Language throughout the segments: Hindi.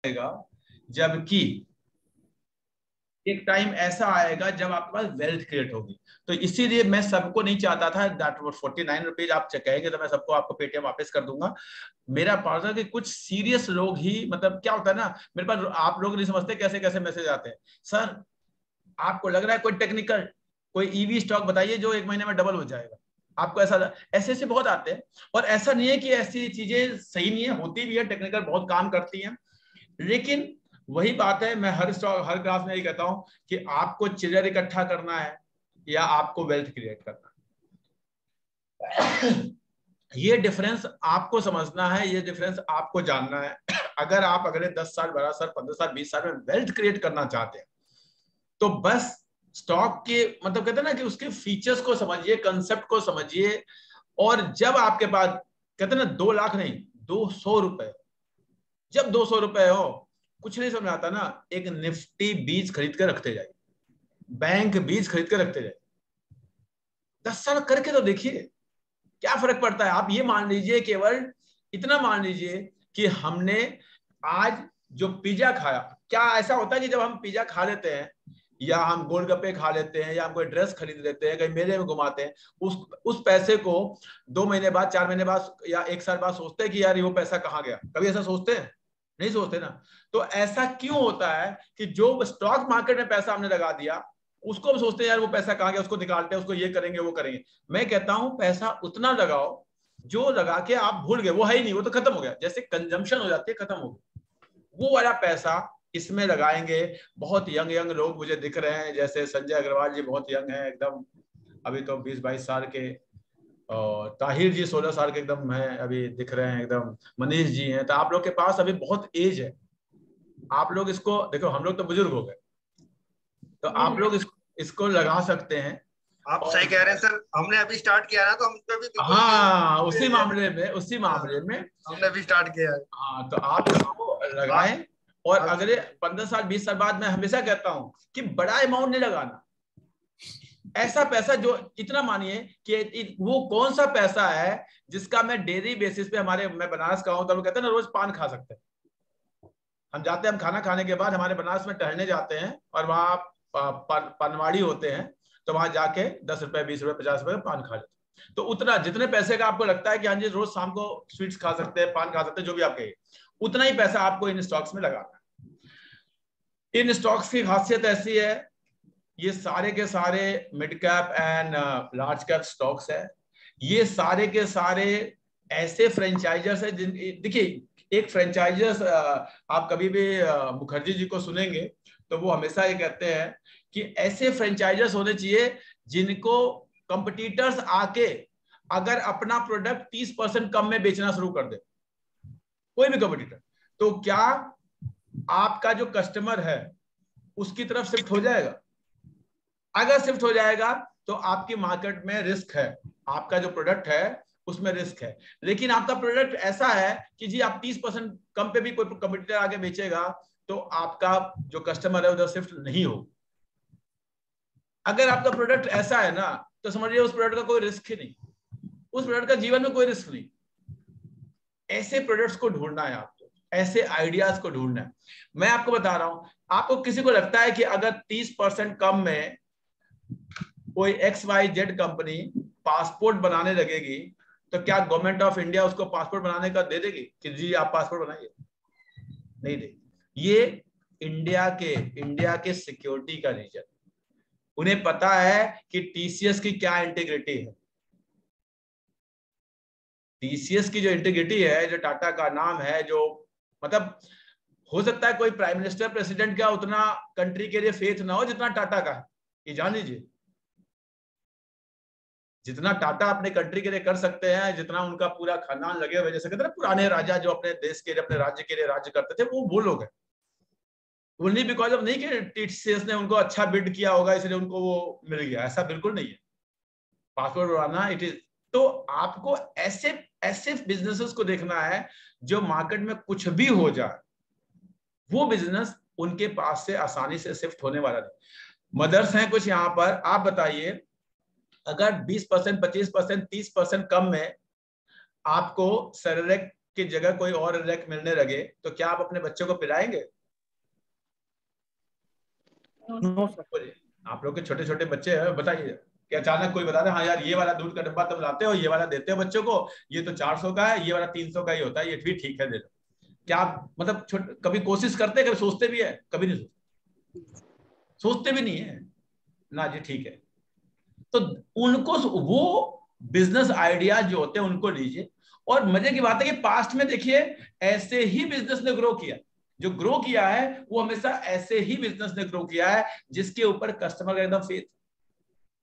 आएगा जबकि एक टाइम ऐसा आएगा जब आपके पास वेल्थ क्रिएट होगी। तो इसीलिए मैं सबको नहीं चाहता था दैट 49 रुपीज आप कहेंगे तो मैं सबको आपको पेटीएम वापस कर दूंगा। मेरा पास कि कुछ सीरियस लोग ही, मतलब क्या होता है ना, मेरे पास आप लोग नहीं समझते कैसे कैसे मैसेज आते हैं, सर आपको लग रहा है कोई टेक्निकल कोई ईवी स्टॉक बताइए जो 1 महीने में डबल हो जाएगा। आपको ऐसा ऐसे ऐसे बहुत आते हैं। और ऐसा नहीं है कि ऐसी चीजें सही नहीं है, होती भी है, टेक्निकल बहुत काम करती हैं। लेकिन वही बात है, मैं हर स्टॉक हर क्लास में यही कहता हूं कि आपको चिल्लर इकट्ठा करना है या आपको वेल्थ क्रिएट करना है, ये डिफरेंस आपको समझना है, ये डिफरेंस आपको जानना है। अगर आप अगले 10 साल 12 साल 15 साल 20 साल में वेल्थ क्रिएट करना चाहते हैं तो बस स्टॉक के मतलब कहते हैं ना कि उसके फीचर्स को समझिए, कंसेप्ट को समझिए। और जब आपके पास कहते हैं ना 2 लाख नहीं 200 रुपए, जब 200 रुपए हो कुछ नहीं समझ आता ना, एक निफ्टी बीज खरीद कर रखते जाइए, बैंक बीज खरीद कर रखते जाइए, 10 साल करके तो देखिए क्या फर्क पड़ता है। आप ये मान लीजिए, केवल इतना मान लीजिए कि हमने आज जो पिज्जा खाया, क्या ऐसा होता है कि जब हम पिज्जा खा लेते हैं या हम गोलगप्पे खा लेते हैं या हम कोई ड्रेस खरीद लेते हैं, कहीं मेले में घुमाते हैं, उस पैसे को 2 महीने बाद 4 महीने बाद या 1 साल बाद सोचते हैं कि यार ये वो पैसा कहाँ गया? कभी ऐसा सोचते हैं? नहीं सोचते ना। तो ऐसा क्यों होता है कि जो स्टॉक मार्केट में पैसा हमने लगा दिया उसको हम सोचते हैं यार वो पैसा कहाँ गया, उसको निकालते हैं, उसको ये करेंगे वो करेंगे। मैं कहता हूं पैसा उतना लगाओ जो लगा के आप भूल गए, वो है ही नहीं, वो तो खत्म हो गया, जैसे कंजम्पशन हो जाती है खत्म हो गया, वो वाला पैसा इसमें लगाएंगे। बहुत यंग यंग लोग मुझे दिख रहे हैं, जैसे संजय अग्रवाल जी बहुत यंग है एकदम, अभी तो 20-22 साल के, और ताहिर जी 16 साल के एकदम है अभी दिख रहे हैं एकदम, मनीष जी हैं। तो आप लोग के पास अभी बहुत एज है, आप लोग इसको देखो, हम लोग तो बुजुर्ग हो गए, तो आप लोग इसको लगा सकते हैं। आप सही कह रहे हैं सर, हमने अभी स्टार्ट किया ना, तो हम पे भी बिल्कुल हाँ उसी मामले में हमने भी स्टार्ट किया है। हाँ, तो आप इसको लगाएं। और अगले 15 साल 20 साल बाद मैं हमेशा कहता हूं कि बड़ा अमाउंट नहीं लगाना, ऐसा पैसा जो इतना मानिए कि वो कौन सा पैसा है जिसका मैं डेली बेसिस पे, हमारे मैं बनारस का हूं तो हम कहते हैं ना रोज पान खा सकते हैं। हम जाते हैं, हम खाना खाने के बाद हमारे बनारस में टहलने जाते हैं और वहाँ पनवाड़ी होते हैं, तो वहां जाके 10 रुपए 20 रुपए 50 रुपए पान खा लेते हैं। तो उतना जितने पैसे का आपको लगता है कि हाँ जी रोज शाम को स्वीट्स खा सकते हैं, पान खा सकते हैं, जो भी आप कहिए, उतना ही पैसा आपको इन स्टॉक्स में लगाना है। इन स्टॉक्स की खासियत ऐसी है, ये सारे के सारे mid cap and large cap stocks है। ये सारे के सारे ऐसे फ्रेंचाइजर्स है जिन, देखिए एक फ्रेंचाइजर्स आप कभी भी मुखर्जी जी को सुनेंगे तो वो हमेशा ये कहते हैं कि ऐसे फ्रेंचाइजर्स होने चाहिए जिनको कंपटीटर्स आके अगर अपना प्रोडक्ट 30% कम में बेचना शुरू कर दे, कोई भी कंपटीटर, तो क्या आपका जो कस्टमर है उसकी तरफ शिफ्ट हो जाएगा? अगर शिफ्ट हो जाएगा तो आपकी मार्केट में रिस्क है, आपका जो प्रोडक्ट है उसमें रिस्क है। लेकिन आपका प्रोडक्ट ऐसा है कि जी आप 30% कम पे भी कोई कंपटीटर आगे बेचेगा तो आपका जो कस्टमर है उधर शिफ्ट नहीं हो। अगर आपका प्रोडक्ट ऐसा है ना तो समझिए उस प्रोडक्ट का कोई रिस्क ही नहीं, उस प्रोडक्ट का जीवन में कोई रिस्क नहीं। ऐसे प्रोडक्ट्स को ढूंढना है आपको, ऐसे आइडियाज को ढूंढना है। मैं आपको बता रहा हूं, आपको किसी को लगता है कि अगर 30% कम में कोई XYZ कंपनी पासपोर्ट बनाने लगेगी तो क्या गवर्नमेंट ऑफ इंडिया उसको पासपोर्ट बनाने का दे देगी कि जी आप पासपोर्ट बनाइए? नहीं देगी। ये इंडिया के सिक्योरिटी का रीजन, उन्हें पता है कि TCS की क्या इंटीग्रिटी है। TCS की जो इंटीग्रिटी है, जो टाटा का नाम है, जो मतलब हो सकता है कोई प्राइम मिनिस्टर प्रेसिडेंट का उतना कंट्री के लिए फेथ ना हो जितना टाटा का है, ये जान लीजिए। जितना टाटा अपने कंट्री के लिए कर सकते हैं, जितना उनका पूरा खानदान लगे हुए, जैसे कहते हैं ना पुराने राजा जो अपने देश के लिए अपने राज्य के लिए राज्य करते थे, वो लोग हैं। ओनली बिकॉज ऑफ नहीं कि TCS ने उनको अच्छा बिल्ड किया होगा इसलिए उनको वो मिल गया, ऐसा बिल्कुल नहीं है। पासपोर्ट बनाना इट इज, तो आपको ऐसे ऐसे बिजनेसेस को देखना है जो मार्केट में कुछ भी हो जाए वो बिजनेस उनके पास से आसानी से शिफ्ट होने वाला नहीं। मदर्स हैं कुछ यहाँ पर, आप बताइए अगर 20% 25% 30% कम में आपको सेरेलेक्ट की जगह कोई और रैक मिलने लगे तो क्या आप अपने बच्चों को पिलाएंगे? No sir. आप लोग के छोटे छोटे बच्चे हैं, बताइए कि अचानक कोई बता दे हाँ यार ये वाला दूध का डब्बा तुम लाते हो, ये वाला देते हो बच्चों को, ये तो 400 का है, ये वाला 300 का ही होता है, ये भी ठीक है दे दो। क्या आप मतलब कभी कोशिश करते, कभी सोचते भी है? कभी नहीं सोचते भी नहीं है ना जी, ठीक है। तो उनको वो बिजनेस आइडिया जो होते हैं उनको लीजिए। और मजे की बात है कि पास्ट में देखिए ऐसे ही बिजनेस ने ग्रो किया, जो ग्रो किया है वो हमेशा ऐसे ही बिजनेस ने ग्रो किया है जिसके ऊपर कस्टमर का एकदम फेथ।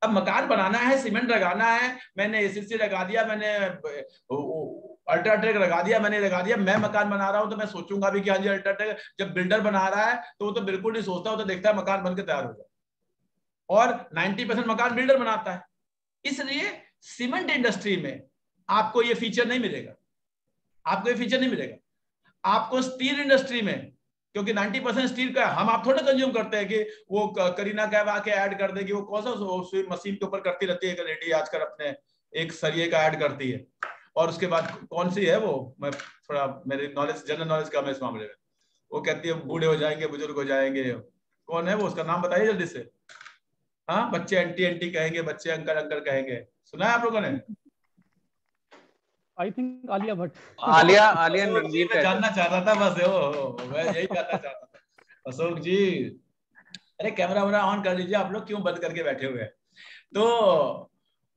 अब मकान बनाना है, सीमेंट लगाना है, मैंने एसीसी लगा दिया, मैंने अल्ट्राटेक लगा दिया, मैंने लगा दिया, मैं मकान बना रहा हूं तो मैं सोचूंगा भी कि हाँ जी अल्ट्राटेक। जब बिल्डर बना रहा है तो वो तो बिल्कुल नहीं सोचता, वो तो देखता है मकान बन के तैयार हो जाए, और 90% मकान बिल्डर बनाता है। इसलिए सीमेंट इंडस्ट्री में आपको ये फीचर नहीं मिलेगा, आपको ये फीचर नहीं मिलेगा। आपको स्टील इंडस्ट्री में, क्योंकि 90% स्टील का हम आप थोड़ा कंज्यूम करते हैं कि वो करीना कैफ आके ऐड कर देगी, वो कौन सा मशीन के ऊपर करती रहती है लेडी आजकल, अपने एक सरिये का ऐड करती है, और उसके बाद कौन सी है वो, मैं थोड़ा मेरे नॉलेज जनरल नॉलेज कम है इस मामले में, वो कहती है बूढ़े हो जाएंगे बुजुर्ग हो जाएंगे, कौन है वो, उसका नाम बताइए जल्दी से। हाँ, बच्चे आंटी आंटी कहेंगे, बच्चे अंकल अंकल कहेंगे, सुना है आप लोगों ने? I think Alia Bhatt. आलिया आलिया रणवीर मैं जानना चाह रहा था बस, मैं यही जानना चाहता था। अशोक जी, अरे कैमरा वैमरा ऑन कर लीजिए, आप लोग क्यों बंद करके बैठे हुए हैं? तो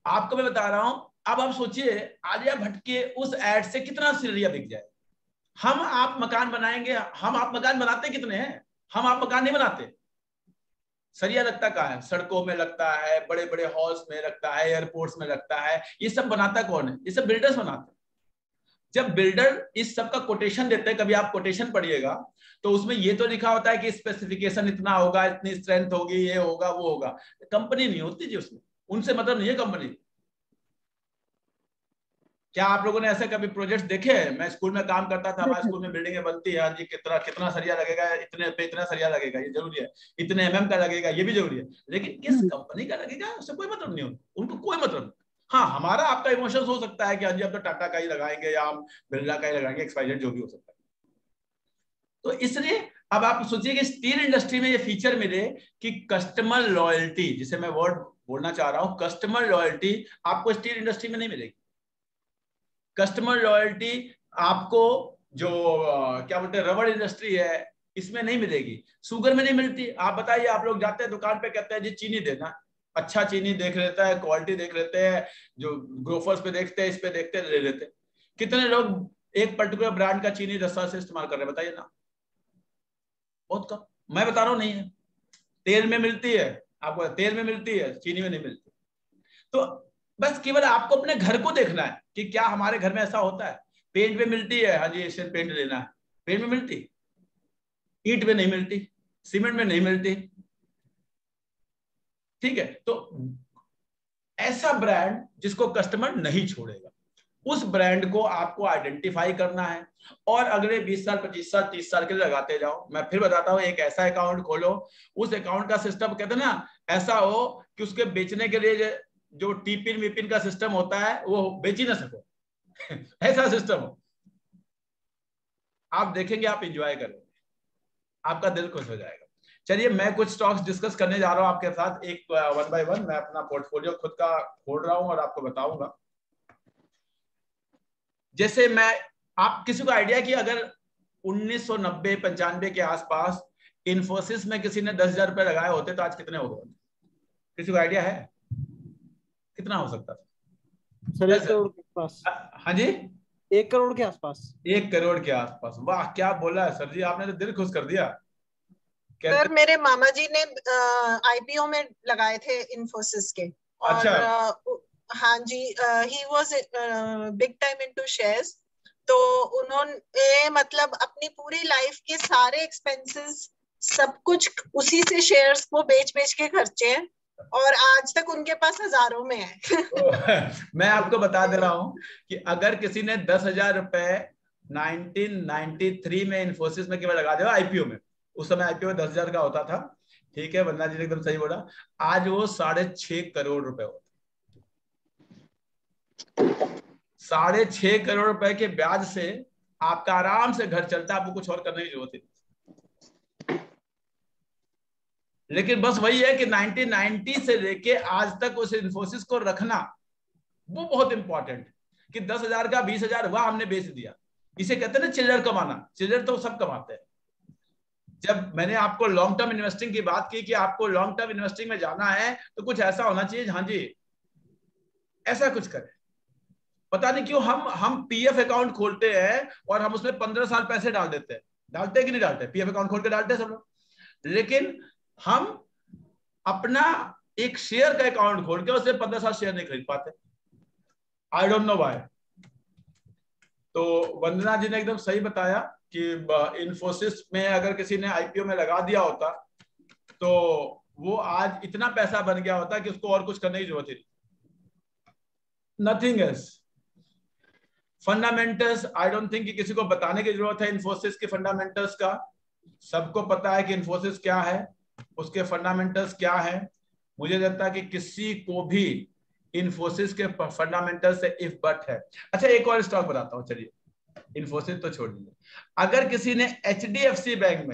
आपको मैं बता रहा हूं, अब आप सोचिए आलिया भट्ट के उस एड से कितना सिलरिया बिक जाए। हम आप मकान बनाएंगे, हम आप मकान बनाते कितने हैं? हम आप मकान नहीं बनाते। सरिया लगता कहाँ है? सड़कों में लगता है, बड़े बड़े हॉल्स में लगता है, एयरपोर्ट्स में लगता है। ये सब बनाता कौन है? ये सब बिल्डर्स बनाते हैं। जब बिल्डर इस सब का कोटेशन देते हैं, कभी आप कोटेशन पढ़िएगा तो उसमें ये तो लिखा होता है कि स्पेसिफिकेशन इतना होगा, इतनी स्ट्रेंथ होगी, ये होगा वो होगा। कंपनी नहीं होती जी उसमें, उनसे मतलब नहीं है कंपनी। क्या आप लोगों ने ऐसे कभी प्रोजेक्ट देखे? मैं स्कूल में काम करता था, हमारे स्कूल में बिल्डिंगें बनती है, जी कितना कितना सरिया लगेगा, इतने पे इतना सरिया लगेगा, ये जरूरी है, इतने एमएम का लगेगा, ये भी जरूरी है, लेकिन किस कंपनी का लगेगा उससे कोई मतलब नहीं होता, उनको कोई मतलब नहीं। हाँ, हमारा आपका इमोशन हो सकता है कि हाँ जी अब तो टाटा का ही लगाएंगे या हम बिरला का ही लगाएंगे, एक्सवाइजेड जो भी हो सकता है। तो इसलिए अब आप सोचिए कि स्टील इंडस्ट्री में ये फीचर मिले कि कस्टमर लॉयल्टी, जिसे मैं वर्ड बोलना चाह रहा हूं, कस्टमर लॉयल्टी आपको स्टील इंडस्ट्री में नहीं मिलेगी। कस्टमर लॉयल्टी आपको जो क्या बोलते हैं रबड़ इंडस्ट्री है इसमें नहीं मिलेगी, शुगर में नहीं मिलती। आप बताइए, आप लोग जाते हैं दुकान पे, कहते हैं जी चीनी देना, अच्छा चीनी देख लेता है, क्वालिटी देख लेते हैं, जो ग्रोफर्स पे देखते हैं, इस पे देखते हैं, ले लेते हैं। कितने लोग एक पर्टिकुलर ब्रांड का चीनी 10 साल से इस्तेमाल कर रहे हैं, बताइए ना? बहुत कम। मैं बता रहा हूँ नहीं है। तेल में मिलती है, आपको तेल में मिलती है, चीनी में नहीं मिलती। तो बस केवल आपको अपने घर को देखना है कि क्या हमारे घर में ऐसा होता है। पेंट में मिलती है, हाँ जी एशियन पेंट लेना है, पेंट में मिलती, ईंट में नहीं मिलती, सीमेंट में नहीं मिलती, ठीक है। तो ऐसा ब्रांड जिसको कस्टमर नहीं छोड़ेगा, उस ब्रांड को आपको आइडेंटिफाई करना है और अगले 20 साल 25 साल 30 साल के लिए लगाते जाओ। मैं फिर बताता हूं, एक ऐसा अकाउंट खोलो, उस अकाउंट का सिस्टम कहते हैं ना ऐसा हो कि उसके बेचने के लिए जो टीपिन वीपिन का सिस्टम होता है वो बेच ही ना सको ऐसा सिस्टम हो। आप देखेंगे, आप इंजॉय करेंगे, आपका दिल खुश हो जाएगा। चलिए, मैं कुछ स्टॉक्स डिस्कस करने जा रहा हूं आपके साथ, एक वन बाय वन। मैं अपना पोर्टफोलियो खुद का खोल रहा हूं और आपको बताऊंगा। जैसे मैं, आप किसी को आइडिया कि अगर 1990-95 के आसपास इन्फोसिस में किसी ने 10,000 रुपए लगाए होते तो आज कितने हो गए? किसी को आइडिया है कितना हो सकता था? सर 1 करोड़ के आसपास। हाँ जी, 1 करोड़ के आसपास। 1 करोड़ के आसपास। वाह, क्या बोला है सर जी, आपने तो दिल खुश कर दिया। सर मेरे मामा जी ने आईपीओ में लगाए थे इन्फोसिस के, और अच्छा। हाँ जी, he was big time into shares. तो उन्होंने मतलब अपनी पूरी लाइफ के सारे एक्सपेंसेस सब कुछ उसी से शेयर्स को बेच बेच के खर्चे हैं, और आज तक उनके पास हजारों में है मैं आपको बता दे रहा हूं कि अगर किसी ने 10,000 रुपए 1993 में इन्फोसिस में केवल लगा दिया आईपीओ में, उस समय आईपीओ 10,000 का होता था, ठीक है, वंदना जी ने एकदम सही बोला, आज वो 6.5 करोड़ रुपए होता। 6.5 करोड़ रुपए के ब्याज से आपका आराम से घर चलता है, आपको कुछ और करने की जरूरत नहीं। लेकिन बस वही है कि 1990 से लेके आज तक उस इन्फोसिस को रखना वो बहुत इंपॉर्टेंट, कि 10,000 का 20,000 हुआ, हमने बेच दिया। इसे कहते हैं ना चिल्लर कमाना। चिल्लर तो सब कमाते हैं। जब मैंने आपको लॉन्ग टर्म इन्वेस्टिंग की बात की कि आपको लॉन्ग टर्म इन्वेस्टिंग में जाना है तो कुछ ऐसा होना चाहिए, हाँ जी ऐसा कुछ करें। पता नहीं क्यों हम पीएफ अकाउंट खोलते हैं और हम उसमें 15 साल पैसे डाल देते हैं। डालते हैं कि नहीं डालते? पीएफ अकाउंट खोल के डालते हैं सब लोग। लेकिन हम अपना एक शेयर का अकाउंट खोल के उससे 15 साल शेयर नहीं खरीद पाते। I don't know why. तो वंदना जी ने एकदम सही बताया कि इन्फोसिस में अगर किसी ने आईपीओ में लगा दिया होता तो वो आज इतना पैसा बन गया होता कि उसको और कुछ करने की जरूरत ही नहीं। Nothing else. Fundamentals I don't think कि किसी को बताने की जरूरत है इन्फोसिस के फंडामेंटल्स का। सबको पता है कि इन्फोसिस क्या है, उसके फंडामेंटल्स क्या है। मुझे लगता है कि किसी को भी इन्फोसिस के फंडामेंटल से इफ बट है। अच्छा एक और स्टॉक बताता हूं, चलिए इन्फोसिस तो छोड़ दीजिए। अगर किसी ने एचडीएफसी बैंक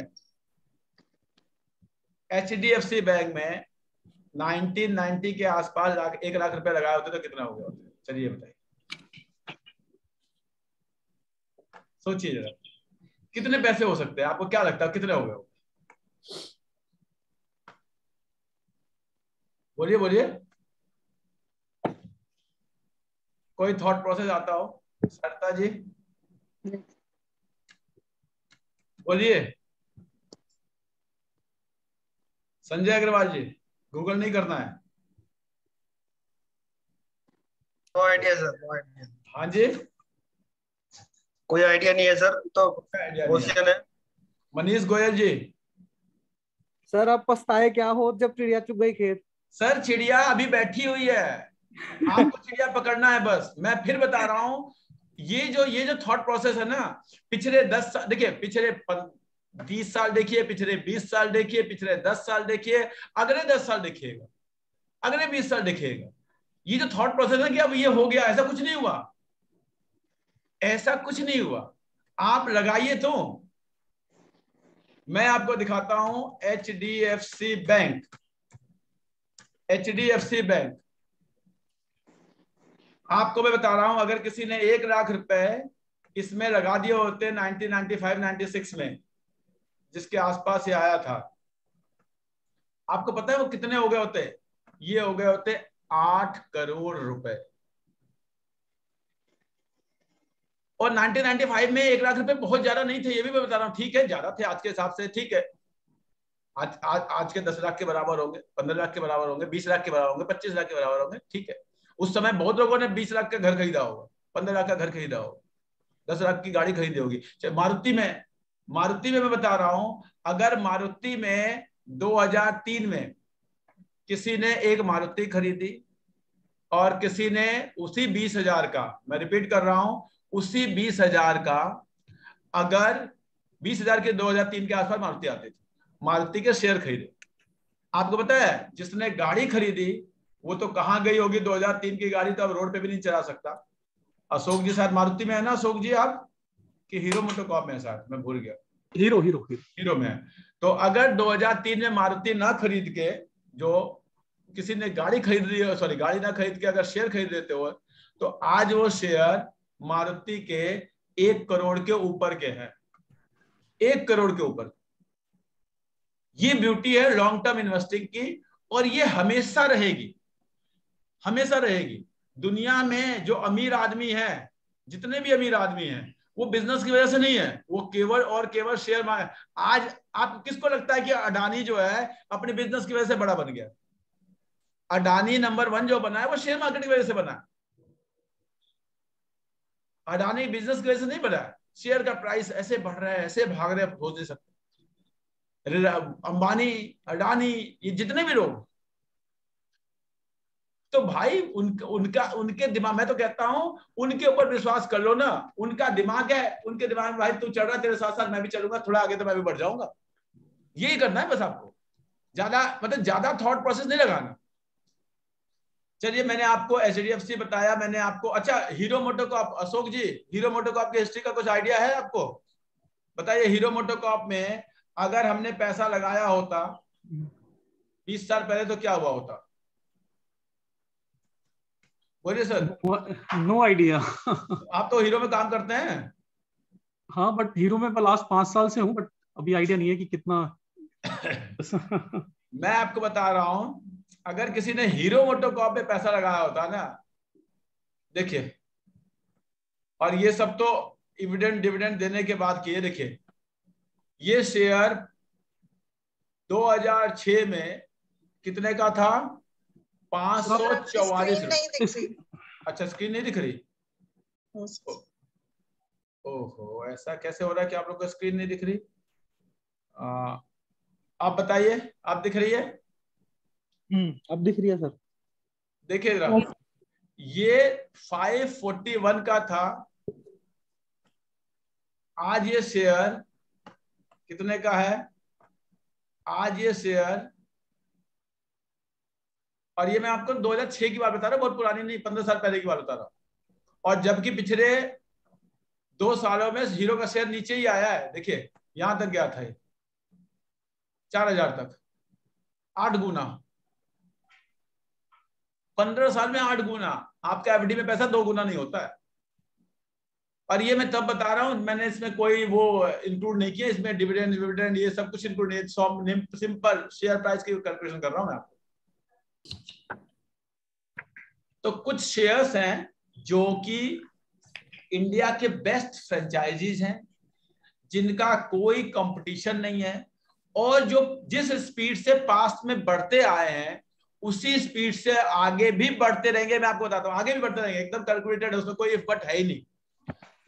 में 1990 के आसपास 1 लाख रुपए लगाए होते तो कितना हो गया होता? चलिए बताइए, सोचिए जरा कितने पैसे हो सकते हैं? आपको क्या लगता है कितने हो गए? बोलिए बोलिए, कोई थॉट प्रोसेस आता हो? सरता जी बोलिए। संजय अग्रवाल जी, गूगल नहीं करना है? No idea sir, no idea. हाँ जी, कोई आइडिया नहीं है सर, तो आइडिया नहीं है। क्वेश्चन है। मनीष गोयल जी। सर आप पछताए क्या हो जब चिड़िया चुग गई खेत? सर चिड़िया अभी बैठी हुई है, आपको चिड़िया पकड़ना है बस। मैं फिर बता रहा हूं, ये जो थॉट प्रोसेस है ना, पिछले 10 साल देखिए, पिछले 20 साल देखिए, पिछले 20 साल देखिए, पिछले 10 साल देखिए, अगले 10 साल देखिएगा, अगले 20 साल देखिएगा। ये जो थॉट प्रोसेस है कि अब ये हो गया, ऐसा कुछ नहीं हुआ, ऐसा कुछ नहीं हुआ। आप लगाइए तो मैं आपको दिखाता हूं एचडीएफसी बैंक। एचडीएफसी बैंक आपको मैं बता रहा हूं, अगर किसी ने 1 लाख रुपए इसमें लगा दिए होते 1995-96 में, जिसके आसपास ये आया था, आपको पता है वो कितने हो गए होते? ये हो गए होते 8 करोड़ रुपए। और 1995 में 1 लाख रुपए बहुत ज्यादा नहीं थे, ये भी मैं बता रहा हूं। ठीक है ज्यादा थे आज के हिसाब से, ठीक है। आज के 10 लाख के बराबर होंगे, 15 लाख के बराबर होंगे, 20 लाख के बराबर होंगे, 25 लाख के बराबर होंगे, ठीक है। उस समय बहुत लोगों ने 20 लाख का घर खरीदा होगा, 15 लाख का घर खरीदा होगा, 10 लाख की गाड़ी खरीदी होगी। मारुति में मैं बता रहा हूं, अगर मारुति में 2003 में किसी ने एक मारुति खरीदी और किसी ने उसी 20,000 का, मैं रिपीट कर रहा हूं, उसी 20,000 का, अगर 20,000 के 2003 के आसपास मारुति आती थी, मारुति के शेयर खरीदे, आपको पता है जिसने गाड़ी खरीदी वो तो कहां गई होगी? 2003 की गाड़ी तो अब रोड पे भी नहीं चला सकता। अशोक जी शायद मारुति में है ना? अशोक जी आप कि हीरो मोटोकॉर्प में है शायद, मैं भूल गया। हीरो में है। तो अगर 2003 में मारुति ना खरीद के, जो किसी ने गाड़ी खरीद ली, सॉरी गाड़ी ना खरीद के अगर शेयर खरीद लेते हो, तो आज वो शेयर मारुति के 1 करोड़ के ऊपर के हैं, 1 करोड़ के ऊपर। ये ब्यूटी है लॉन्ग टर्म इन्वेस्टिंग की, और ये हमेशा रहेगी, हमेशा रहेगी। दुनिया में जो अमीर आदमी है, जितने भी अमीर आदमी हैं, वो बिजनेस की वजह से नहीं है, वो केवल और केवल शेयर मार्केट। आज आप किसको लगता है कि अडानी जो है अपने बिजनेस की वजह से बड़ा बन गया? अडानी नंबर 1 जो बना है वो शेयर मार्केट की वजह से बना है। अडानी बिजनेस की वजह से नहीं बना है। शेयर का प्राइस ऐसे बढ़ रहा है, ऐसे भाग रहे हैं, सोच नहीं सकते। अंबानी, अडानी, ये जितने भी लोग, तो भाई उनके दिमाग, मैं तो कहता हूं उनके ऊपर विश्वास कर लो ना। उनका दिमाग है, उनके दिमाग में भाई तू चल रहा है, तेरे साथ साथ मैं भी चलूंगा, थोड़ा आगे तो मैं भी बढ़ जाऊंगा। यही करना है बस आपको, ज्यादा मतलब ज्यादा थॉट प्रोसेस नहीं लगाना। चलिए मैंने आपको HDFC बताया, मैंने आपको, अच्छा हीरो मोटोकॉर्प, अशोक जी हीरो मोटोकॉर्प की हिस्ट्री का कुछ आइडिया है आपको? बताइए हीरो मोटोकॉर्प में अगर हमने पैसा लगाया होता 20 साल पहले तो क्या हुआ होता? बोलिए सर। No idea. आप तो हीरो में काम करते हैं। हाँ, बट हीरो में मैं लास्ट 5 साल से हूँ, बट अभी आइडिया नहीं है कि कितना। मैं आपको बता रहा हूं, अगर किसी ने हीरो मोटोकॉर्प पे पैसा लगाया होता ना, देखिए, और ये सब तो डिविडेंड डिविडेंड देने के बाद किए, देखिए ये शेयर 2006 में कितने का था? 544 नहीं दिख रही। अच्छा स्क्रीन नहीं दिख रही? ओहो, ऐसा कैसे हो रहा है कि आप लोग को स्क्रीन नहीं दिख रही? आप बताइए, आप दिख रही है? अब दिख रही है सर। देखिए जरा, ये 541 का था, आज ये शेयर कितने का है? आज ये शेयर, और ये मैं आपको 2006 की बात बता रहा हूं, बहुत पुरानी नहीं, 15 साल पहले की बात बता रहा हूं। और जबकि पिछले 2 सालों में हीरो का शेयर नीचे ही आया है, देखिए यहां तक गया था ये 4000 तक, 8 गुना, 15 साल में 8 गुना। आपका एफडी में पैसा 2 गुना नहीं होता है। और ये मैं तब बता रहा हूं, मैंने इसमें कोई वो इंक्लूड नहीं किया, इसमें डिविडेंड डिविडेंड ये सब कुछ इंक्लूड नहीं, सिंपल शेयर प्राइस की कैलकुलेशन कर रहा हूं मैं आपको। तो कुछ शेयर्स हैं जो कि इंडिया के बेस्ट फ्रेंचाइजीज हैं, जिनका कोई कंपटीशन नहीं है, और जो जिस स्पीड से पास्ट में बढ़ते आए हैं उसी स्पीड से आगे भी बढ़ते रहेंगे। मैं आपको बताता हूं, आगे भी बढ़ते रहेंगे, एकदम कैलकुलेटेड है, उसमें कोई इफ बट है ही नहीं।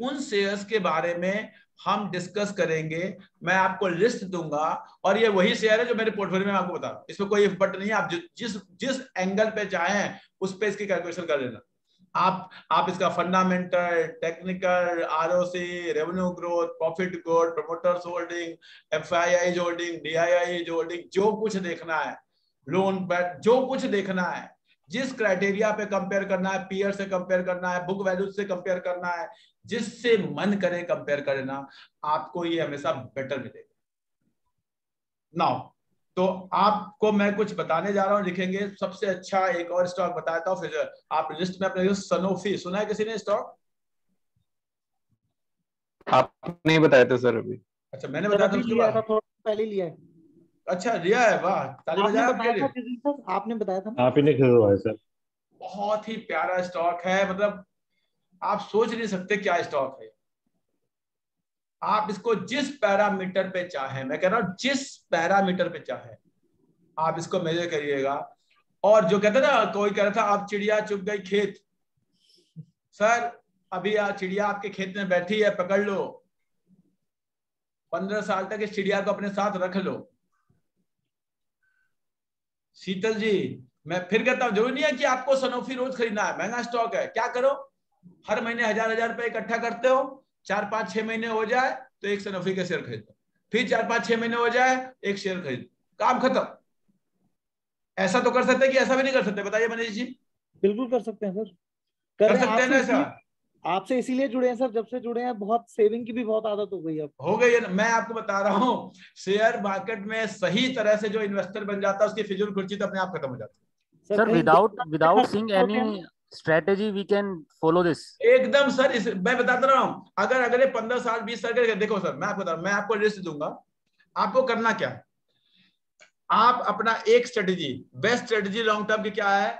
उन शेयर्स के बारे में हम डिस्कस करेंगे, मैं आपको लिस्ट दूंगा, और ये वही शेयर है जो मेरे पोर्टफोलियो में आपको बता रहा हूं, इसमें कोई इफ बट नहीं है। आप जिस एंगल पे चाहें उस पे इसकी कैलकुलेशन कर लेना। आप इसका fundamental, technical, ROC, revenue growth, profit growth, promoters holding, FII holding, DII holding, जो कुछ देखना है, लोन बैट, जो कुछ देखना है, जिस क्राइटेरिया पे कंपेयर करना है, पीयर से कंपेयर करना है, बुक वैल्यू से कंपेयर करना है, जिससे मन करे कंपेयर करना, आपको ये हमेशा बेटर मिलेगा। नाउ तो आपको मैं कुछ बताने जा रहा हूं, लिखेंगे। सबसे अच्छा एक और स्टॉक बताता हूं, फिर आप लिस्ट में अपने, सनोफी सुना है किसी ने स्टॉक? आप नहीं बताए थे सर अभी। अच्छा मैंने बताया था उसके बाद, थोड़ा पहले लिया है। अच्छा लिया है, वाह, ताली बजाएं आपके लिए। आपने बताया था ना? आप ही ने खरीदवाया सर। बहुत ही प्यारा स्टॉक है, मतलब आप सोच नहीं सकते क्या स्टॉक है। आप इसको जिस पैरामीटर पे चाहे, मैं कह रहा हूं जिस पैरामीटर पे चाहे आप इसको मेजर करिएगा। और जो कहते ना, कोई कह रहा था आप चिड़िया चुग गई खेत, सर अभी चिड़िया आपके खेत में बैठी है, पकड़ लो, 15 साल तक इस चिड़िया को अपने साथ रख लो। शीतल जी, मैं फिर कहता हूं, जरूरी नहीं है कि आपको सनोफी रोज खरीदना है, महंगा स्टॉक है। क्या करो, हर महीने 1000 रुपए इकट्ठा करते हो, 4-5-6 महीने हो जाए तो एक सनोफी का शेयर खरीद लो, फिर 4-5-6 महीने हो जाए एक शेयर खरीद, काम खत्म। ऐसा तो कर सकते हैं कि ऐसा भी नहीं कर सकते? बताइए मनीष जी। बिल्कुल कर सकते हैं सर। कर सकते हैं ना ऐसा? आपसे इसीलिए जुड़े हैं सर, जब से जुड़े हैं बहुत सेविंग की भी बहुत आदत हो गई है। हो गई है ना, मैं आपको बता रहा हूं, शेयर मार्केट में सही तरह से जो इन्वेस्टर बन जाता है उसकी फिजूल खर्ची तो अपने आप खत्म हो जाती है। Sir without seeing any strategy we can follow this। एकदम सर, मैं बताता रहा हूं, अगर अगले 15 साल 20 साल के, देखो सर मैं आपको बता रहा हूं, मैं आपको लिस्ट दूंगा, आपको करना क्या है, आप अपना एक strategy, best strategy long term की क्या है,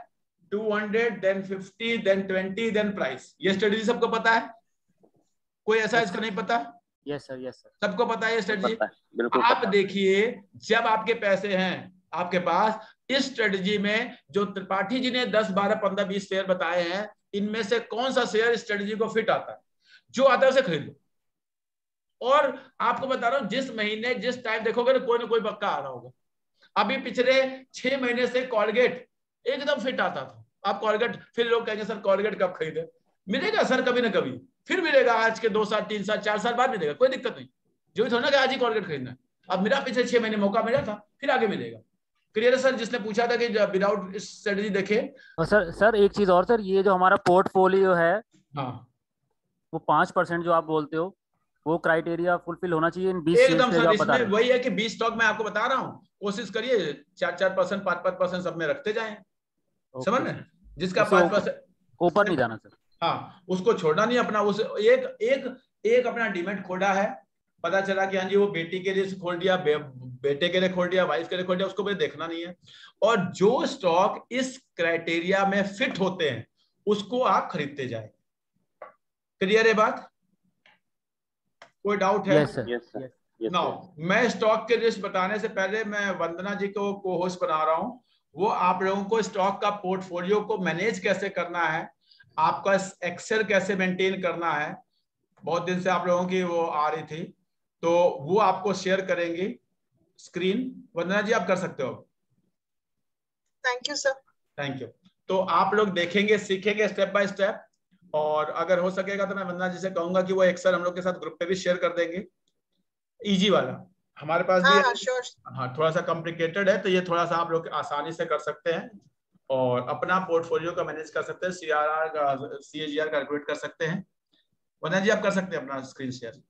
200 देन 50 देन 20 देन प्राइस, ये स्ट्रेटेजी सबको पता है? कोई ऐसा इसको नहीं पता? यस सर, यस सर, सबको पता है ये स्ट्रेटेजी। आप देखिए, जब आपके पैसे हैं आपके पास, इस स्ट्रेटेजी में जो त्रिपाठी जी ने 10, 12, 15, 20 शेयर बताए हैं, इनमें से कौन सा शेयर स्ट्रेटेजी को फिट आता है? जो आता है उसे खरीद लो। और आपको बता रहा हूं, जिस महीने जिस टाइम देखोगे ना कोई बक्का आ रहा होगा। अभी पिछले 6 महीने से कॉलगेट एकदम फिट आता था, आप कॉलगेट, फिर लोग कहेंगे सर कॉलगेट कब खरीदे? मिलेगा सर कभी ना कभी, फिर मिलेगा, आज के 2 साल 3 साल 4 साल बाद मिलेगा, कोई दिक्कत नहीं। जो थोड़ा ना कि आज ही कॉलगेट खरीदना है, अब मेरा पिछले 6 महीने मौका मिला था, फिर आगे मिलेगा। क्लियर है सर? जिसने पूछा था कि विदाउट स्ट्रेटजी देखे। और सर एक चीज और सर, ये जो हमारा पोर्टफोलियो है, हाँ वो 5% जो आप बोलते हो, वो क्राइटेरिया फुलफिल होना चाहिए इन 20 शेयर्स एकदम पे जो सर। आप बता इसमें रहे हैं। वही है कि 20 स्टॉक मैं आपको बता रहा हूँ, कोशिश करिए 4% 5% सब में रखते जाएं, समझ ओके रहे? सर, जिसका उससे 5%, ऊपर नहीं जाना सर। हाँ उसको छोड़ना नहीं अपना। उस एक एक एक अपना डीमेट खोला है, पता चला कि हाँ जी वो बेटी के लिए खोल दिया, बेटे के लिए खोल दिया, वाइफ के लिए खोल दिया, उसको मुझे देखना नहीं है। और जो स्टॉक इस क्राइटेरिया में फिट होते हैं उसको आप खरीदते जाए। क्लियर है बात? कोई डाउट है? Yes sir. नाउ मैं स्टॉक के लिस्ट बताने से पहले मैं वंदना जी को को होस्ट बना रहा हूं। वो आप लोगों को स्टॉक का पोर्टफोलियो को मैनेज कैसे करना है, आपका एक्सेल कैसे मेंटेन करना है, बहुत दिन से आप लोगों की वो आ रही थी, तो वो आपको शेयर करेंगे स्क्रीन। वंदना जी आप कर सकते हो। Thank you sir. Thank you. तो आप लोग देखेंगे, सीखेंगे स्टेप बाय स्टेप। और अगर हो सकेगा तो मैं वंदना जी से कहूंगा कि वो एक्सेल हम लोग के साथ ग्रुप पे भी शेयर कर देंगे, इजी वाला हमारे पास भी हाँ है। हाँ श्योर। हाँ थोड़ा सा कॉम्प्लिकेटेड है, तो ये थोड़ा सा आप लोग आसानी से कर सकते हैं और अपना पोर्टफोलियो का मैनेज कर सकते हैं, CRR का CAGR कैलकुलेट कर सकते हैं। वंदना जी आप कर सकते हैं अपना स्क्रीन शेयर।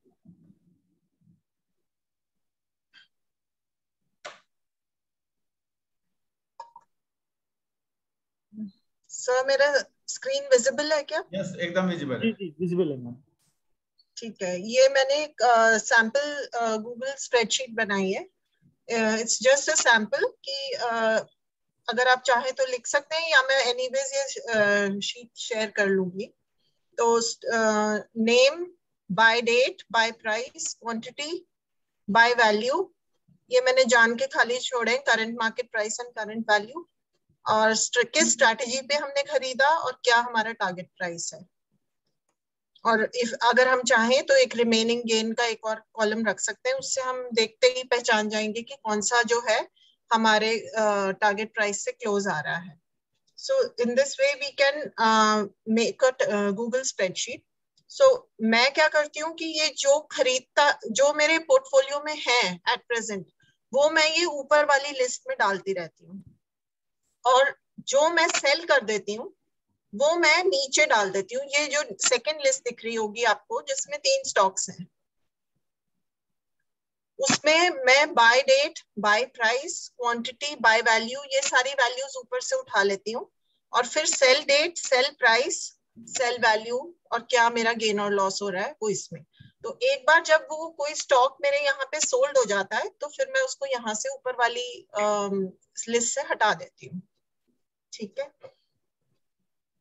सर मेरा स्क्रीन विजिबल है क्या? यस एकदम विजिबल जी है। जी विजिबल है मैम। ठीक है, ये मैंने एक सैंपल गूगल स्प्रेडशीट बनाई है। इट्स जस्ट अ सैंपल कि अगर आप चाहें तो लिख सकते हैं, या मैं एनीवेज ये शीट शेयर कर लूंगी। तो name, buy date, buy price, quantity, buy value, ये मैंने जान के खाली छोड़े, current market price and current value, और किस स्ट्रैटेजी पे हमने खरीदा और क्या हमारा टारगेट प्राइस है। और इफ अगर हम चाहें तो एक रिमेनिंग गेन का एक और कॉलम रख सकते हैं, उससे हम देखते ही पहचान जाएंगे कि कौन सा जो है हमारे टारगेट प्राइस से क्लोज आ रहा है। So in this way we can make a Google spreadsheet. So मैं क्या करती हूँ कि ये जो खरीदता, जो मेरे पोर्टफोलियो में है एट प्रेजेंट, वो मैं ये ऊपर वाली लिस्ट में डालती रहती हूँ, और जो मैं सेल कर देती हूँ वो मैं नीचे डाल देती हूँ। ये जो सेकंड लिस्ट दिख रही होगी आपको, जिसमें 3 स्टॉक्स हैं, उसमें मैं buy date, buy price, quantity, buy value, ये सारी वैल्यूज ऊपर से उठा लेती हूँ, और फिर sell date, sell price, sell value, और क्या मेरा गेन और लॉस हो रहा है वो इसमें। तो एक बार जब वो कोई स्टॉक मेरे यहाँ पे सोल्ड हो जाता है तो फिर मैं उसको यहाँ से ऊपर वाली लिस्ट से हटा देती हूँ। ठीक है,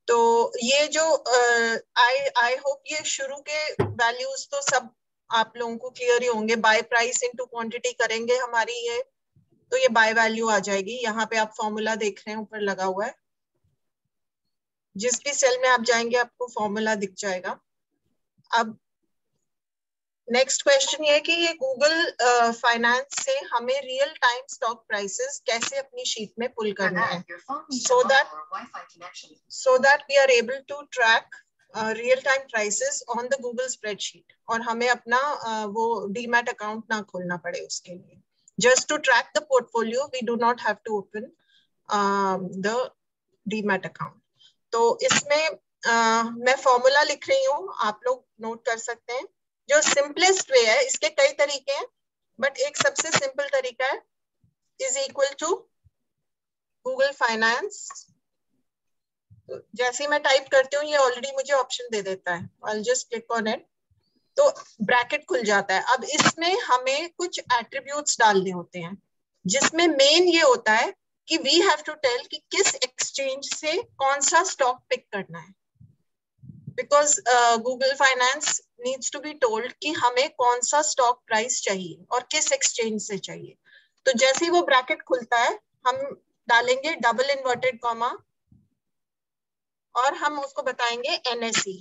तो ये जो आई होप ये शुरू के वैल्यूज तो सब आप लोगों को क्लियर ही होंगे। बाय प्राइस इनटू क्वांटिटी करेंगे हमारी ये, तो ये बाय वैल्यू आ जाएगी। यहाँ पे आप फॉर्मूला देख रहे हैं ऊपर लगा हुआ है, जिस भी सेल में आप जाएंगे आपको फॉर्मूला दिख जाएगा। अब नेक्स्ट क्वेश्चन ये है कि ये गूगल फाइनेंस से हमें रियल टाइम स्टॉक प्राइसेस कैसे अपनी शीट में पुल करना है, so that we are able to track real time prices on the Google spreadsheet, और हमें अपना वो डीमैट अकाउंट ना खोलना पड़े उसके लिए। Just to track the portfolio we do not have to open the demat account. तो इसमें मैं फॉर्मूला लिख रही हूँ, आप लोग नोट कर सकते हैं। जो सिंपलेस्ट वे है, इसके कई तरीके हैं बट एक सबसे सिंपल तरीका है, is equal to Google finance. जैसे ही मैं टाइप करती हूँ ये ऑलरेडी मुझे ऑप्शन दे देता है, I just click on it, तो ब्रैकेट खुल जाता है। अब इसमें हमें कुछ एट्रीब्यूट्स डालने होते हैं, जिसमें मेन ये होता है कि वी हैव टू टेल कि किस एक्सचेंज से कौन सा स्टॉक पिक करना है, because Google finance needs to be told कि हमें कौन सा स्टॉक प्राइस चाहिए और किस एक्सचेंज से चाहिए। तो जैसे ही वो ब्रैकेट खुलता है हम डालेंगे डबल इन्वर्टेड कॉमा, और हम उसको बताएंगे NSE,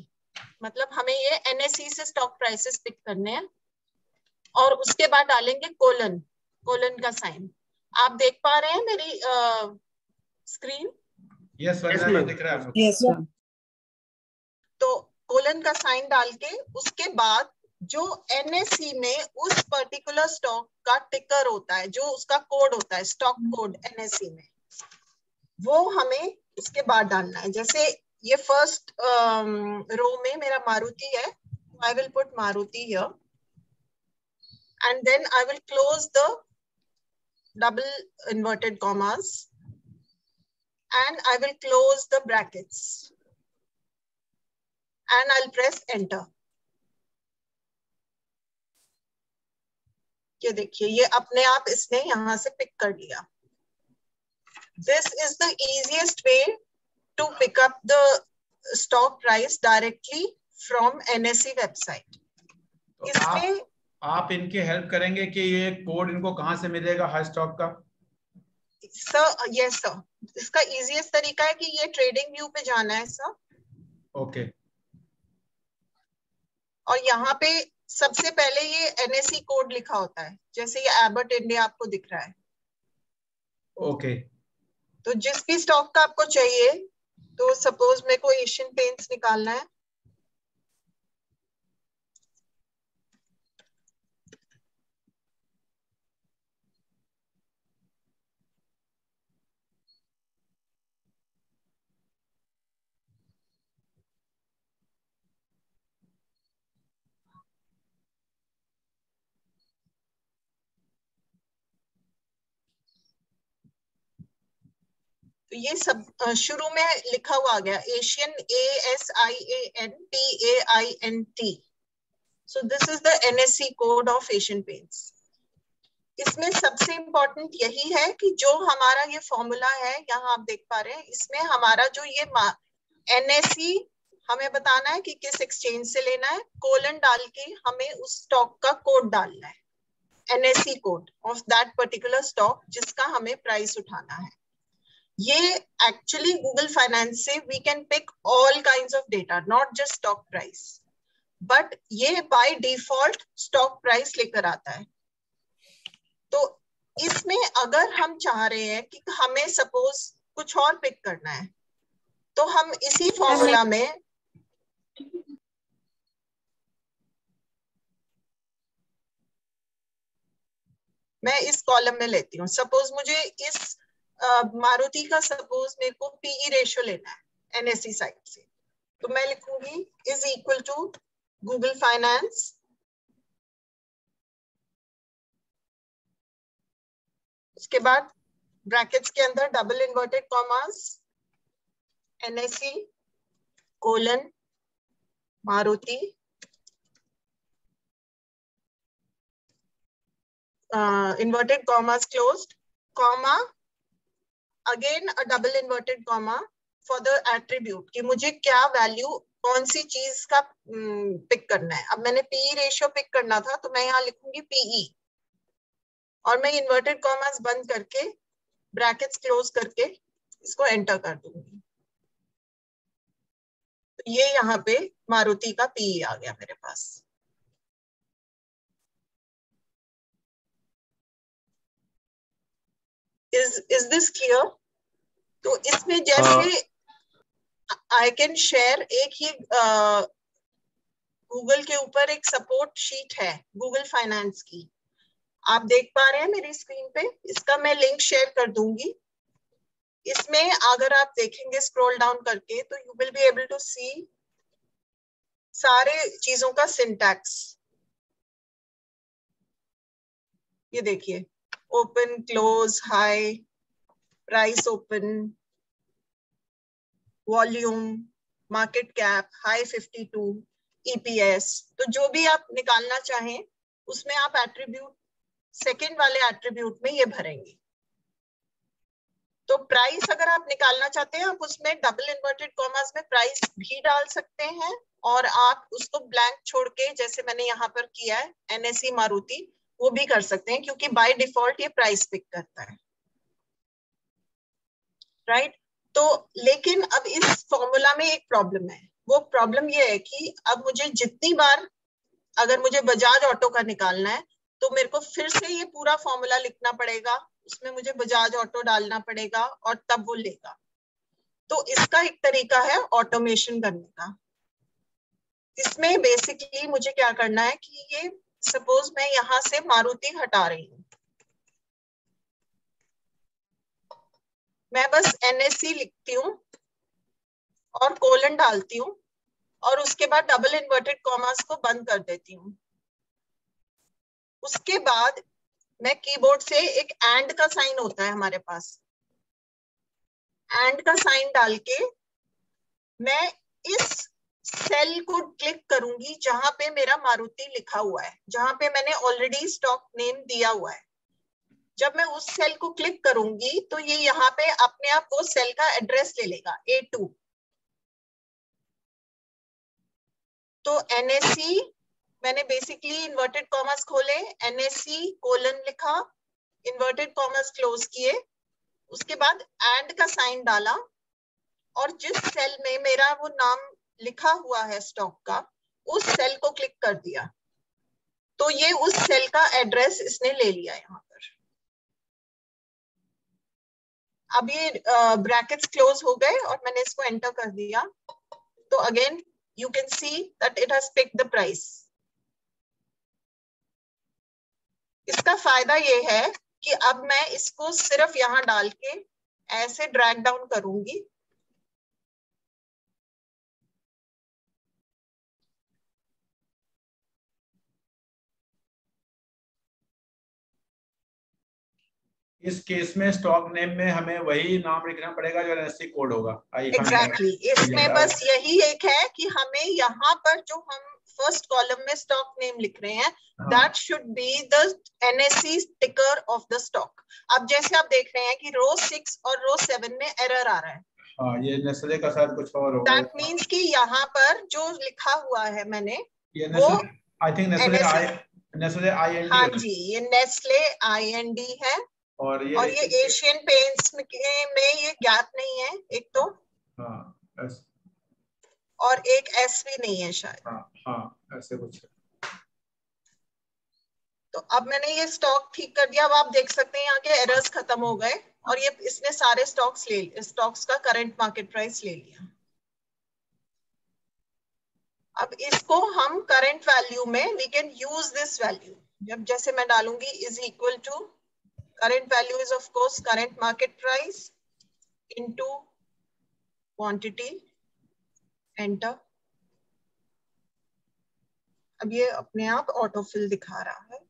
मतलब हमें ये NSE से स्टॉक प्राइसेस पिक करने हैं, और उसके बाद डालेंगे कोलन, कोलन का साइन। आप देख पा रहे हैं मेरी स्क्रीन? यस वंदना दिख रहा है। तो कोलन का साइन डाल के उसके बाद जो NSE में उस पर्टिकुलर स्टॉक का टिकर होता है, जो उसका कोड होता है, स्टॉक कोड NSE में, वो हमें उसके बाद डालना है। जैसे ये फर्स्ट रो में मेरा मारुति है, I will put Maruti here and then I will close the double inverted commas and I will close the brackets and I'll press enter. ये देखिए, ये अपने आप इसने यहां से पिक कर लिया। This is the easiest way to pick up the stock price directly from NSE website. तो इसमें आप इनकी हेल्प करेंगे कि ये कोड इनको कहां से मिलेगा हर स्टॉक का? सर यस सर, इसका इजीएस्ट तरीका है कि ये ट्रेडिंग व्यू पे जाना है सर। ओके। और यहाँ पे सबसे पहले ये NSE कोड लिखा होता है, जैसे ये एबट इंडिया आपको दिख रहा है। ओके। तो जिस भी स्टॉक का आपको चाहिए, तो सपोज मेरे को एशियन पेंट्स निकालना है, तो ये सब शुरू में लिखा हुआ आ गया Asian, ASIANPAINT। So this is the NSE code of Asian paints. इसमें सबसे इंपॉर्टेंट यही है कि जो हमारा ये फॉर्मूला है, यहाँ आप देख पा रहे हैं, इसमें हमारा जो ये NSE हमें बताना है कि किस एक्सचेंज से लेना है, कोलन डाल के हमें उस स्टॉक का कोड डालना है, NSE code of that particular stock जिसका हमें प्राइस उठाना है। ये एक्चुअली गूगल फाइनेंस से we can pick all kinds of data, not just stock price, but ये बाय डिफॉल्ट स्टॉक प्राइस लेकर आता है। तो इसमें अगर हम चाह रहे हैं कि हमें सपोज कुछ और पिक करना है, तो हम इसी फॉर्मूला में मैं इस कॉलम में लेती हूँ। सपोज मुझे इस मारुति का सपोज मेरे को PE रेशियो लेना है NSE साइड से, तो मैं लिखूंगी is equal to Google finance उसके बाद ब्रैकेट्स के अंदर double inverted commas NSE colon Maruti inverted commas closed, comma again a double inverted comma for the attribute कि मुझे क्या वैल्यू कौन सी चीज का पिक करना है। अब मैंने PE रेशियो पिक करना था, तो मैं यहाँ लिखूंगी PE और मैं इन्वर्टेड कॉमास बंद करके ब्रैकेट्स क्लोज करके इसको एंटर कर दूंगी। तो ये यहाँ पे मारुति का PE आ गया मेरे पास। Is this clear? तो इसमें जैसे आई कैन शेयर एक ही गूगल के ऊपर एक सपोर्ट शीट है गूगल फाइनेंस की, आप देख पा रहे हैं मेरी स्क्रीन पे, इसका मैं लिंक शेयर कर दूंगी। इसमें अगर आप देखेंगे स्क्रॉल डाउन करके, तो you will be able to see सारे चीजों का सिंटैक्स। ये देखिए, open, close, high, price open, volume, market cap, high 52, EPS। तो जो भी आप निकालना चाहें उसमें आप एट्रीब्यूट, सेकंड वाले एट्रीब्यूट में ये भरेंगे। तो प्राइस अगर आप निकालना चाहते हैं, आप उसमें डबल इन्वर्टेड कॉमास में प्राइस भी डाल सकते हैं, और आप उसको ब्लैंक छोड़ के जैसे मैंने यहाँ पर किया है NSE मारुति, वो भी कर सकते हैं, क्योंकि बाय डिफॉल्ट ये प्राइस पिक करता है, राइट। तो लेकिन अब इस फॉर्मूला में एक प्रॉब्लम है। वो प्रॉब्लम ये है कि अब मुझे जितनी बार अगर मुझे बजाज ऑटो का निकालना है, तो मेरे को फिर से ये पूरा फॉर्मूला लिखना पड़ेगा, उसमें मुझे बजाज ऑटो डालना पड़ेगा और तब वो लेगा। तो इसका एक तरीका है ऑटोमेशन करने का। इसमें बेसिकली मुझे क्या करना है कि ये सपोज मैं यहाँ से मारुति हटा रही हूँ, मैं बस NSE लिखती हूँ और कोलन डालती हूँ और उसके बाद डबल इन्वर्टेड कॉमास को बंद कर देती हूँ। उसके बाद मैं कीबोर्ड से एक एंड का साइन होता है हमारे पास, एंड का साइन डाल के मैं इस सेल को क्लिक करूंगी जहां पे मेरा मारुति लिखा हुआ है, जहां पे मैंने ऑलरेडी स्टॉक नेम दिया हुआ है। जब मैं उस सेल को क्लिक करूंगी तो ये यहाँ पे अपने आप वो सेल का एड्रेस ले लेगा A2। तो NSE मैंने बेसिकली इन्वर्टेड कॉमर्स खोले, NSE कोलन लिखा, इन्वर्टेड कॉमर्स क्लोज किए, उसके बाद एंड का साइन डाला और जिस सेल में मेरा वो नाम लिखा हुआ है स्टॉक का, उस सेल को क्लिक कर दिया तो ये उस सेल का एड्रेस इसने ले लिया यहाँ पर। अब ये ब्रैकेट्स क्लोज हो गए और मैंने इसको एंटर कर दिया तो again you can see that it has picked the price। इसका फायदा ये है कि अब मैं इसको सिर्फ यहाँ डाल के ऐसे ड्रैग डाउन करूंगी इस केस में स्टॉक नेम में हमें वही नाम लिखना पड़ेगा जो NSE कोड होगा। एग्जैक्टली इसमें बस यही एक है कि हमें यहाँ पर जो हम फर्स्ट कॉलम में स्टॉक नेम लिख रहे हैं that should be the NSE टिकर ऑफ द स्टॉक। अब जैसे आप देख रहे हैं कि रो 6 और रो 7 में एरर आ रहा है। हाँ, ये नेस्ले का शायद कुछ और होगा। दैट मींस कि यहाँ पर जो लिखा हुआ है मैंने ये वो आई थिंक नेस्ले IND। हाँ जी, ये नेस्ले IND है और ये एशियन पेंट्स में ये गैप नहीं है एक तो, हाँ, और एक S भी नहीं है शायद। हाँ, ऐसे कुछ। तो अब मैंने ये स्टॉक ठीक कर दिया। अब आप देख सकते हैं यहाँ के एरर्स खत्म हो गए और ये इसने सारे स्टॉक्स का करंट मार्केट प्राइस ले लिया। अब इसको हम करंट वैल्यू में we can use this value. जब जैसे मैं डालूंगी is equal to current value is of course current market price into quantity, enter। अब ये अपने आप ऑटो फिल दिखा रहा है।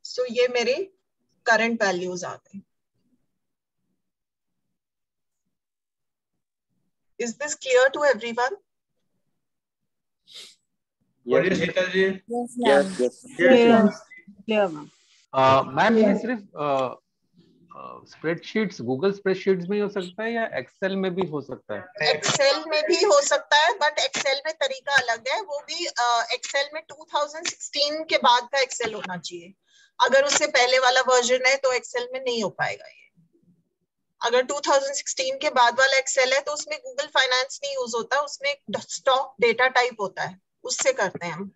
सो ये मेरे करंट वैल्यूज आ गए। Is this clear to everyone? Yes, Sheetal ji. Yes, clear ma'am. Ma'am ये सिर्फ स्प्रेडशीट्स गूगल स्प्रेडशीट्स में हो सकता है या एक्सेल में भी हो सकता है? एक्सेल में भी हो सकता है बट एक्सेल में तरीका अलग है। वो भी एक्सेल में 2016 के बाद का एक्सेल होना चाहिए। अगर उससे पहले वाला वर्जन है तो एक्सेल में नहीं हो पाएगा ये। अगर 2016 के बाद वाला एक्सेल है तो उसमें गूगल फाइनेंस नहीं यूज होता, उसमें स्टॉक डेटा टाइप होता है, उससे करते हैं हम।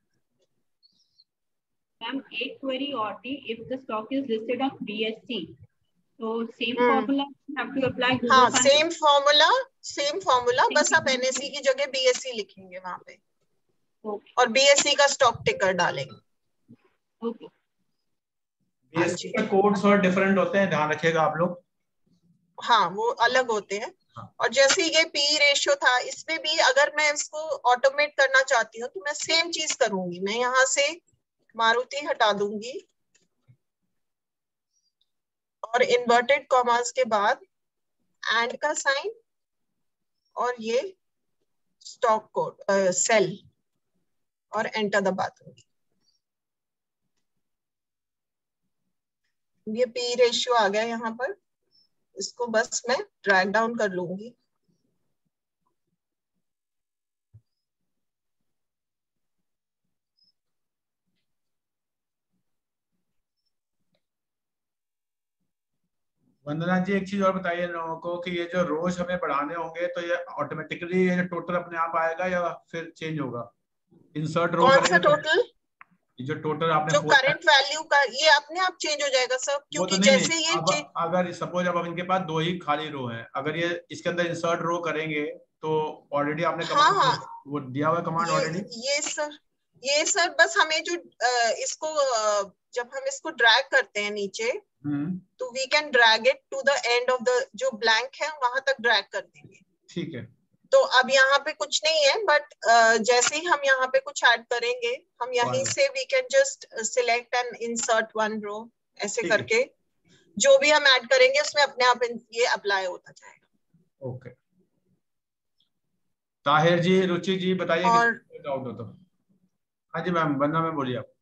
मैम एक क्वेरी और थी, if the stock is listed on BSE तो same formula have to apply? हाँ, सेम फार्मूला बस आप NSE की जगह BSE लिखेंगे वहां पे और BSE का स्टॉक टिकर डालेंगे। ओके। BSE के कोड्स और डिफरेंट होते हैं, ध्यान रखिएगा आप लोग। हाँ, वो अलग होते हैं। और जैसे ये P रेशियो था, इसमें भी अगर मैं इसको ऑटोमेट करना चाहती हूँ तो मैं सेम चीज करूंगी। मैं यहाँ से मारुति हटा दूंगी और इन्वर्टेड कॉमास के बाद एंड का साइन और ये स्टॉक कोड सेल और एंटर दबा दूंगी। ये P रेशियो आ गया यहाँ पर, इसको बस मैं ड्रैग डाउन कर लूंगी। वंदना जी एक चीज और बताइए लोगों को कि ये जो रोज हमें बढ़ाने होंगे तो ये ऑटोमेटिकली ये टोटल अपने आप आएगा या फिर चेंज होगा? इंसर्ट रो कौन सा टोटल? जो टोटल आपने जो करंट वैल्यू का, ये अपने आप चेंज हो जाएगा सर, क्योंकि तो जैसे ये अगर सपोज अब इनके पास 2 ही खाली रो है, अगर ये इसके अंदर इंसर्ट रो करेंगे तो ऑलरेडी आपने हाँ, हाँ, वो दिया हुआ कमांड ऑलरेडी। ये सर बस हमें जो इसको जब हम इसको ड्रैग करते हैं नीचे, तो we can drag it to the end of the जो ब्लैंक है वहां तक ड्रैग कर देंगे। ठीक है। तो अब यहाँ पे कुछ नहीं है, बट जैसे ही हम यहाँ पे कुछ ऐड करेंगे, हम यहीं से we can just select and insert one row, ऐसे करके जो भी हम ऐड करेंगे उसमें अपने आप ये अप्लाई होता जाएगा। ओके। ताहिर जी, रुचि जी बताइए और डाउट हो तो। हाँ जी मैम, वंदना मैम बोलिए आप।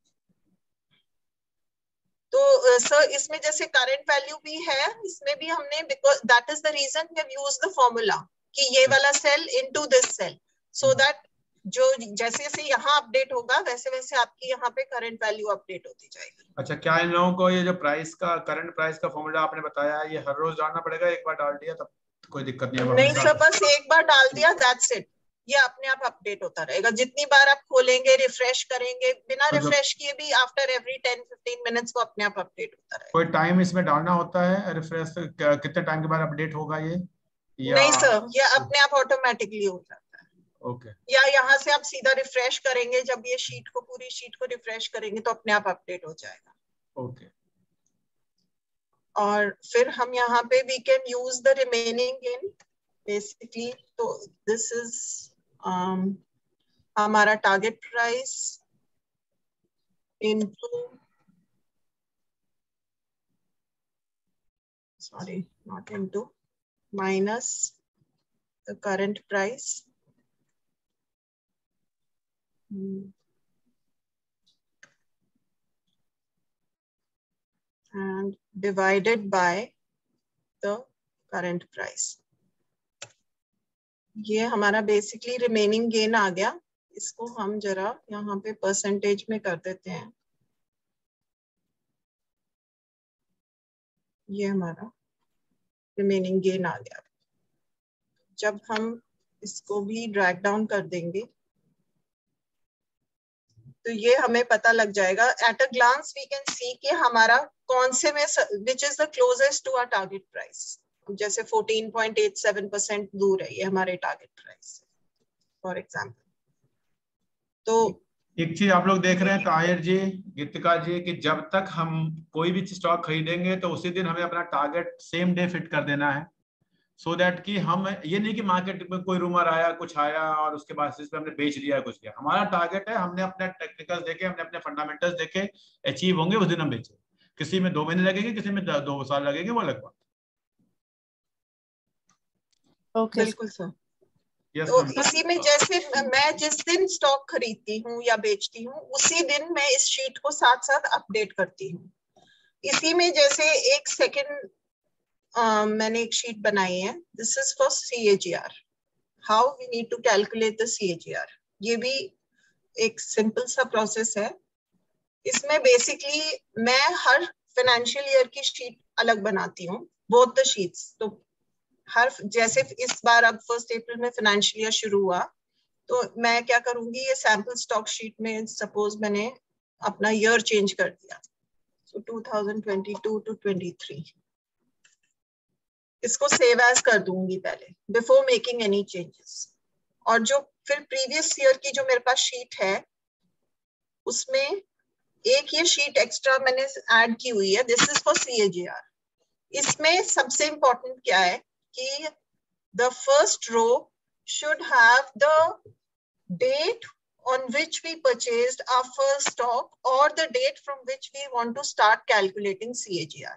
तो सर इसमें जैसे करंट वैल्यू भी है, इसमें भी हमने, because that is the reason we have used the formula कि ये वाला cell into this cell, so that जो जैसे जैसे यहाँ अपडेट होगा वैसे वैसे आपकी यहाँ पे करंट वैल्यू अपडेट होती जाएगी। अच्छा, क्या इन लोगों को ये जो प्राइस का करंट प्राइस का फॉर्मूला आपने बताया ये हर रोज डालना पड़ेगा? एक बार डाल दिया तब कोई दिक्कत नहीं है? नहीं सर, बस एक बार डाल दिया, दैट्स इट, ये अपने आप अपडेट होता रहेगा। जितनी बार आप खोलेंगे, रिफ्रेश करेंगे, बिना रिफ्रेश किए भी आफ्टर एवरी 10-15 मिनट्स को अपने आप अपडेट होता रहेगा। कोई टाइम इसमें डालना होता है रिफ्रेश कितने टाइम के बाद अपडेट होगा ये? नहीं सर, ये अपने आप ऑटोमेटिकली हो जाता है। ओके। या यहाँ से आप सीधा रिफ्रेश करेंगे, जब ये शीट को, पूरी शीट को रिफ्रेश करेंगे तो अपने आप अपडेट हो जाएगा। ओके। और फिर हम यहाँ पे we can use the remaining in basically. तो दिस इज हमारा target price into, sorry not into, minus the current price and divided by the current price। ये हमारा बेसिकली रिमेनिंग गेन आ गया। इसको हम जरा यहाँ पे परसेंटेज में कर देते हैं। ये हमारा रिमेनिंग गेन आ गया। जब हम इसको भी ड्रैग डाउन कर देंगे तो ये हमें पता लग जाएगा। At a glance we can see कि हमारा कौन से में which is the closest to our target price. जैसे 14.87% दूर है ये हमारे टारगेट प्राइस फॉर एग्जाम्पल। तो एक चीज आप लोग देख रहे हैं ताहिर जी, गीतिका जी, कि जब तक हम कोई भी स्टॉक खरीदेंगे तो उसी दिन हमें अपना टारगेट सेम डे फिट कर देना है, सो दैट कि हम ये नहीं कि मार्केट में कोई रूमर आया, कुछ आया और उसके बाद इस पे हमने बेच दिया कुछ किया। हमारा टारगेट है, हमने अपने टेक्निकल्स देखे, हमने अपने फंडामेंटल्स देखे, अचीव होंगे उस दिन हम बेचे। किसी में 2 महीने लगेंगे, किसी में 2 साल लगेंगे, वो अलग बात। ओके बिल्कुल सर। Yes, तो इसी में जैसे मैं जिस दिन स्टॉक खरीदती हूँ या बेचती हूँ उसी दिन मैं इस शीट को साथ साथ अपडेट करती हूँ। इसी में जैसे एक सेकंड मैंने एक शीट बनाई है। This is for CAGR, how we need to calculate the CAGR। ये भी एक सिंपल सा प्रोसेस है। इसमें बेसिकली मैं हर फाइनेंशियल ईयर की शीट अलग बनाती हूँ, बोथ द शीट्स। तो हर जैसे इस बार अब 1 अप्रैल में फाइनेंशियल ईयर शुरू हुआ तो मैं क्या करूंगी, ये सैंपल स्टॉक शीट में सपोज मैंने अपना ईयर चेंज कर दिया, so 2022 to 23, इसको सेव एज कर दूंगी पहले बिफोर मेकिंग एनी चेंजेस। और जो फिर प्रीवियस ईयर की जो मेरे पास शीट है उसमें एक ये शीट एक्स्ट्रा मैंने ऐड की हुई है। This is for CAGR। इसमें सबसे इंपॉर्टेंट क्या है कि the first row should have the date on which we purchased our first stock or the date from which we want to start calculating CAGR।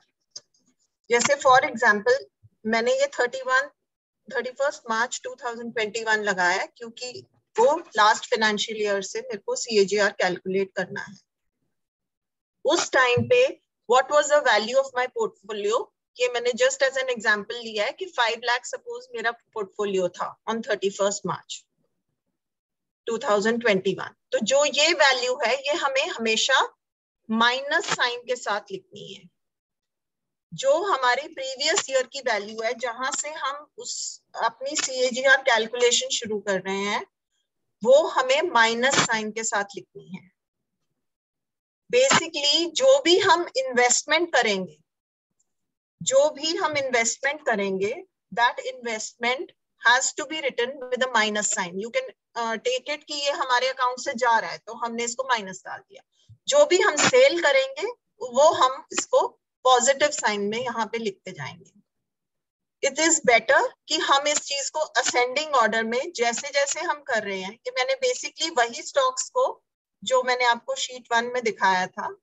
जैसे फॉर एग्जाम्पल मैंने ये 31st मार्च 2021 लगाया क्योंकि वो लास्ट फाइनेंशियल ईयर से मेरे को CAGR कैलकुलेट करना है। उस टाइम पे what was the value of my portfolio, ये मैंने जस्ट एज एन एग्जांपल लिया है कि 5 लाख सपोज मेरा पोर्टफोलियो था ऑन 31st मार्च 2021। तो जो ये वैल्यू है ये हमें हमेशा माइनस साइन के साथ लिखनी है। जो हमारी प्रीवियस ईयर की वैल्यू है जहां से हम उस अपनी CAGR कैलकुलेशन शुरू कर रहे हैं वो हमें माइनस साइन के साथ लिखनी है। बेसिकली जो भी हम इन्वेस्टमेंट करेंगे that investment has to be written with a minus sign. You can take it कि ये हमारे अकाउंट से जा रहा है तो हमने इसको माइनस डाल दिया. जो भी हम सेल करेंगे वो हम इसको पॉजिटिव साइन में यहाँ पे लिखते जाएंगे. इट इज बेटर कि हम इस चीज को असेंडिंग ऑर्डर में जैसे जैसे हम कर रहे हैं, कि मैंने बेसिकली वही स्टॉक्स को जो मैंने आपको शीट 1 में दिखाया था,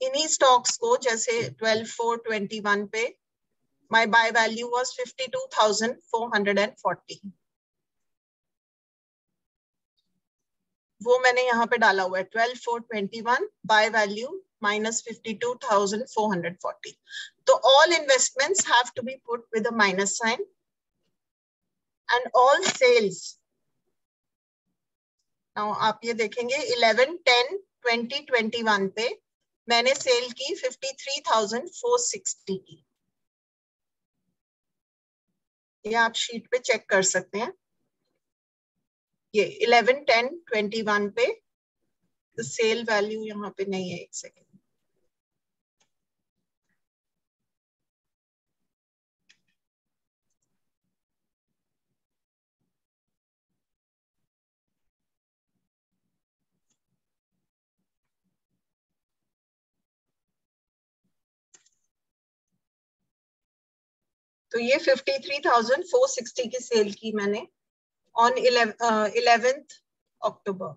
इन्हीं स्टॉक्स को जैसे 12/4/21 पे my buy value was 52,440. वो मैंने यहाँ पे डाला हुआ है 12/4/21 buy value minus 52,440. तो all investments have to be put with a minus sign and all sales. Now आप ये देखेंगे 11/10/2021 पे मैंने सेल की 53,460 की. ये आप शीट पे चेक कर सकते हैं. ये 11/10/21 पे सेल वैल्यू यहाँ पे नहीं है. एक सेकेंड. तो ये 53,460 की सेल की मैंने ऑन 11th अक्टूबर.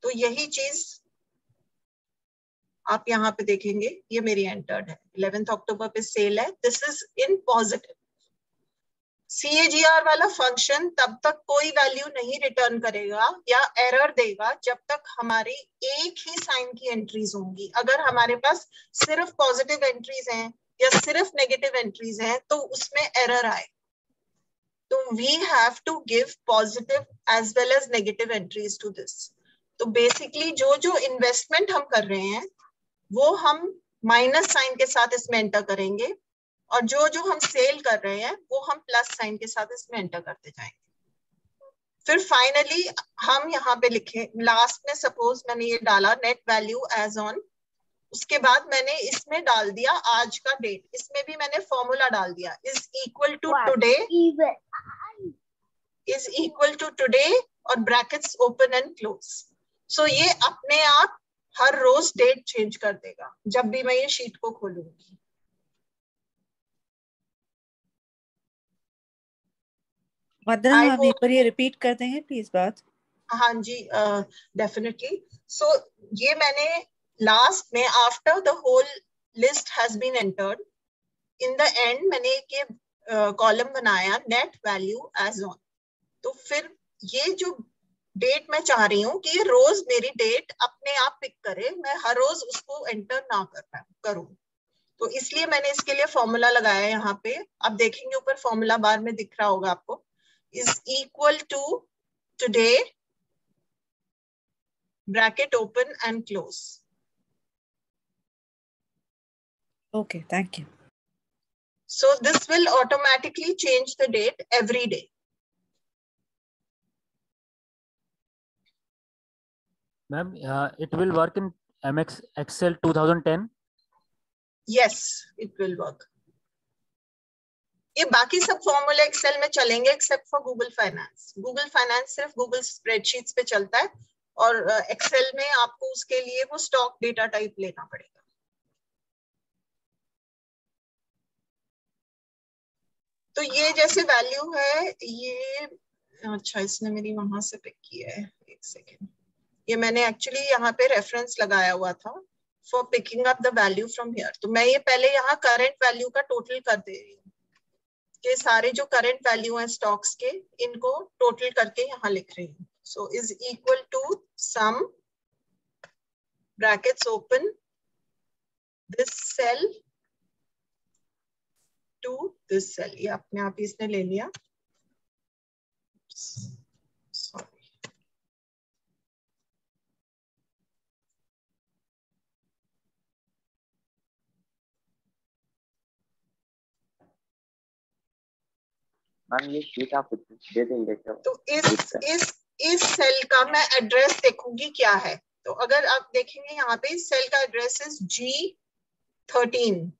तो यही चीज आप यहाँ पे देखेंगे, ये मेरी एंटर्ड है. 11th अक्टूबर पे सेल है. This is in positive. CAGR वाला फंक्शन तब तक कोई वैल्यू नहीं रिटर्न करेगा या एरर देगा जब तक हमारी एक ही साइन की एंट्रीज होंगी. अगर हमारे पास सिर्फ पॉजिटिव एंट्रीज हैं या सिर्फ नेगेटिव एंट्रीज हैं तो उसमें एरर आए. तो we have to give positive as well as negative entries to this. तो बेसिकली जो जो इन्वेस्टमेंट हम कर रहे हैं वो हम माइनस साइन के साथ इसमें एंटर करेंगे और जो जो हम सेल कर रहे हैं वो हम प्लस साइन के साथ इसमें एंटर करते जाएंगे. फिर फाइनली हम यहाँ पे लिखे लास्ट में, सपोज मैंने ये डाला नेट वैल्यू एज ऑन, उसके बाद मैंने इसमें डाल दिया आज का डेट. इसमें भी मैंने फॉर्मूला डाल दिया इज इक्वल टू टुडे और ब्रैकेट्स ओपन एंड क्लोज. सो ये अपने आप हर रोज डेट चेंज कर देगा जब भी मैं ये शीट को खोलूंगी. मदन, आप एक बार ये रिपीट कर देंगे प्लीज बात. हाँ जी, डेफिनेटली. सो ये मैंने लास्ट में after the whole list has been entered, in the end मैंने एक कॉलम बनाया नेट वैल्यू एज ऑन. तो फिर ये जो डेट मैं चाह रही हूँ कि ये रोज मेरी डेट अपने आप पिक करे, मैं हर रोज उसको एंटर ना करूँ. तो इसलिए मैंने इसके लिए फॉर्मूला लगाया यहाँ पे. आप देखेंगे ऊपर फॉर्मूला बार में दिख रहा होगा आपको, is equal to today bracket open and close. Okay, thank you. So this will automatically change the date every day. Ma'am, it will work in MX Excel 2010. Yes, it will work. ये बाकी सब फॉर्मूले एक्सेल में चलेंगे except for Google finance. Google finance सिर्फ गूगल स्प्रेडशीट्स पे चलता है और एक्सेल में आपको उसके लिए वो स्टॉक डेटा टाइप लेना पड़ेगा. तो ये जैसे वैल्यू है ये, अच्छा इसने मेरी वहां से पिक किया है. एक सेकेंड. ये मैंने एक्चुअली यहाँ पे रेफरेंस लगाया हुआ था for picking up the value from here. तो मैं ये पहले यहाँ करंट वैल्यू का टोटल कर दे रही हूँ कि सारे जो करंट वैल्यू हैं स्टॉक्स के इनको टोटल करके यहाँ लिख रही हूँ. So is equal to sum brackets open this cell to this cell. ये अपने आप ही इसने ले लिया. सॉरी. मैम ये शीट आप दे देंगे क्या? तो इस सेल का मैं एड्रेस देखूंगी क्या है. तो अगर आप देखेंगे यहाँ पे इस सेल का address is G13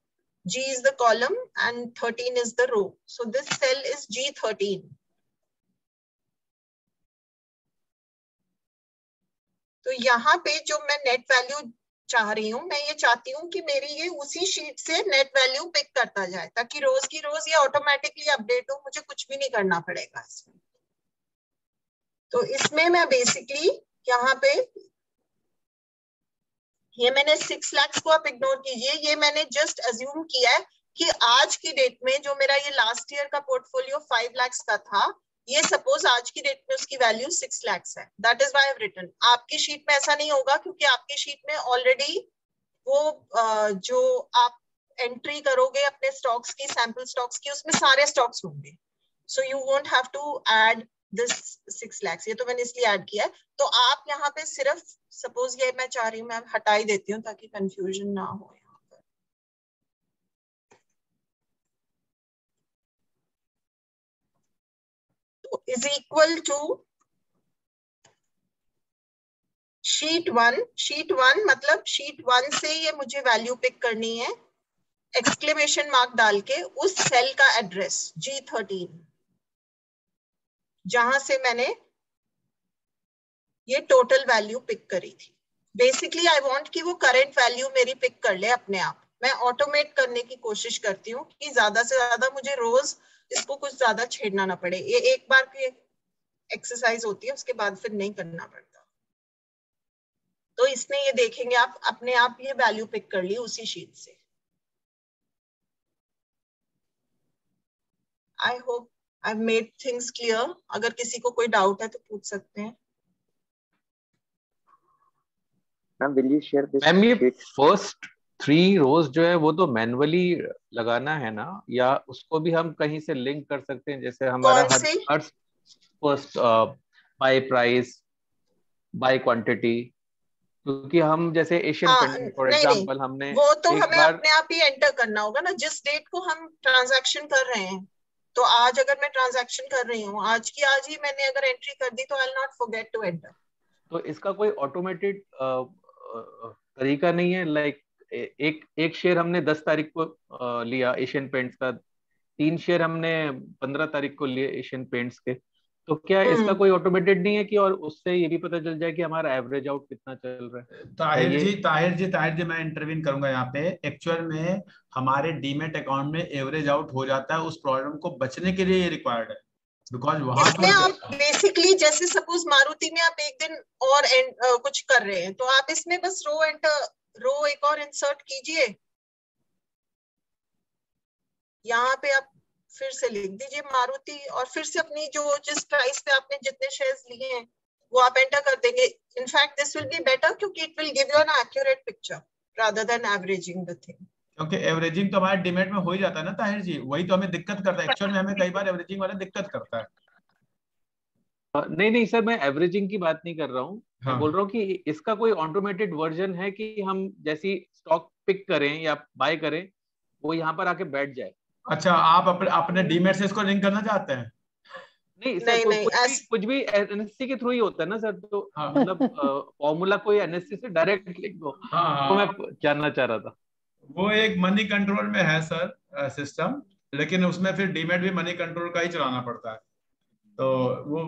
G is the column and 13 is the row. So this cell is G13. तो यहाँ पे जो मैं नेट वैल्यू चाह रही हूँ, मैं ये चाहती हूँ कि मेरी ये उसी शीट से नेट वैल्यू पिक करता जाए, ताकि रोज की रोज ये ऑटोमेटिकली अपडेट हो, मुझे कुछ भी नहीं करना पड़ेगा इसमें। तो इसमें मैं बेसिकली यहाँ पे ये मैंने 6 लाख को आप इग्नोर कीजिए, ये मैंने जस्ट अज्यूम किया है कि आज की डेट में जो मेरा ये लास्ट ईयर का पोर्टफोलियो 5 लाख का था, ये सपोज आज की डेट में उसकी वैल्यू 6 लाख है। That is why I have written. आपकी शीट में ऐसा नहीं होगा, क्योंकि आपकी शीट में ऑलरेडी वो जो आप एंट्री करोगे अपने स्टॉक्स की, सैंपल स्टॉक्स की, उसमें सारे स्टॉक्स होंगे। So you won't have to add this 6 lakh. ये तो मैंने इसलिए ऐड किया है। तो आप यहाँ पे सिर्फ सपोज ये मैं चाह रही हूँ, मैं हटा ही देती हूँ ताकि कंफ्यूजन ना हो। Is equal to sheet 1। Sheet 1 मतलब शीट 1 से ये मुझे वैल्यू पिक करनी है, एक्सक्लेमेशन मार्क डाल के उस सेल का एड्रेस G13 जहां से मैंने ये टोटल वैल्यू पिक करी थी। बेसिकली आई वांट कि वो करंट वैल्यू मेरी पिक कर ले अपने आप। मैं ऑटोमेट करने की कोशिश करती हूँ कि ज्यादा से ज्यादा मुझे रोज इसको कुछ ज्यादा छेड़ना ना पड़े। ये एक बार की एक्सरसाइज होती है, उसके बाद फिर नहीं करना पड़ता। तो इसने ये देखेंगे आप अपने आप ये वैल्यू पिक कर ली उसी शीट से। I hope I made things clear. अगर किसी को कोई डाउट है तो पूछ सकते हैं। Ma'am will you share this? Ma'am ये फर्स्ट 3 रोज जो है वो तो मैनुअली लगाना है ना, या उसको भी हम कहीं से लिंक कर सकते हैं? जैसे हमारा हर first buy price, buy quantity, क्योंकि हम जैसे एशियन पेंट फॉर एग्जांपल हमने वो तो हमें अपने आप ही एंटर करना होगा ना, जिस डेट को हम ट्रांजैक्शन कर रहे हैं। तो आज अगर मैं ट्रांजैक्शन कर रही हूँ, आज की आज ही मैंने अगर एंट्री कर दी, तो I will not forget to enter. तो इसका कोई ऑटोमेटेड तरीका नहीं है? लाइक एक शेयर हमने 10 तारीख को लिया एशियन पेंट्स का, 3 शेयर हमने 15 तारीख को लिए एशियन पेंट्स के, तो क्या इसका कोई ऑटोमेटेड नहीं है कि और उससे ये भी पता चल जाए कि हमारा एवरेज आउट कितना चल रहा है? ताहिर जी मैं इंटरवीन करूंगा यहाँ पे। एक्चुअल में हमारे डीमेट अकाउंट में एवरेज आउट हो जाता है, उस प्रॉब्लम को बचने के लिए ये रिक्वायर्ड है। बिकॉज वहां इसमें आप बेसिकली जैसे सपोज मारुति में आप एक दिन और कुछ कर रहे हैं, तो आप इसमें बस रो एक और इंसर्ट कीजिए, यहाँ पे आप फिर से लिख दीजिए मारुति, और फिर से अपनी जो जिस प्राइस पे आपने जितने शेयर्स लिए हैं वो आप एंटर कर देंगे। In fact this will be better, क्योंकि it will give you an accurate picture rather than averaging the thing. क्योंकि एवरेजिंग तो हमारे डिमेट में हो ही जाता है ना ताहिर जी, वही तो हमें दिक्कत करता है। एक्चुअल में हमें कई बार एवरेजिंग वाला दिक्कत करता है। नहीं सर, मैं एवरेजिंग की बात नहीं कर रहा हूँ। मैं बोल रहा हूँ कि इसका कोई ऑटोमेटेड वर्जन है कि हम जैसी स्टॉक पिक करें या बाय करें, वो यहाँ पर आके बैठ जाए। अच्छा, आप अपने डीमेट से इसको लिंक करना चाहते हैं? नहीं सर, कुछ भी एनएससी के थ्रू ही होता है ना सर, तो मतलब फॉर्मूला कोई एनएससी से डायरेक्ट लिंक हो, तो मैं जानना चाह रहा था। वो एक मनी कंट्रोल में है सर सिस्टम, लेकिन उसमें फिर डीमेट भी मनी कंट्रोल का ही चलाना पड़ता है। तो वो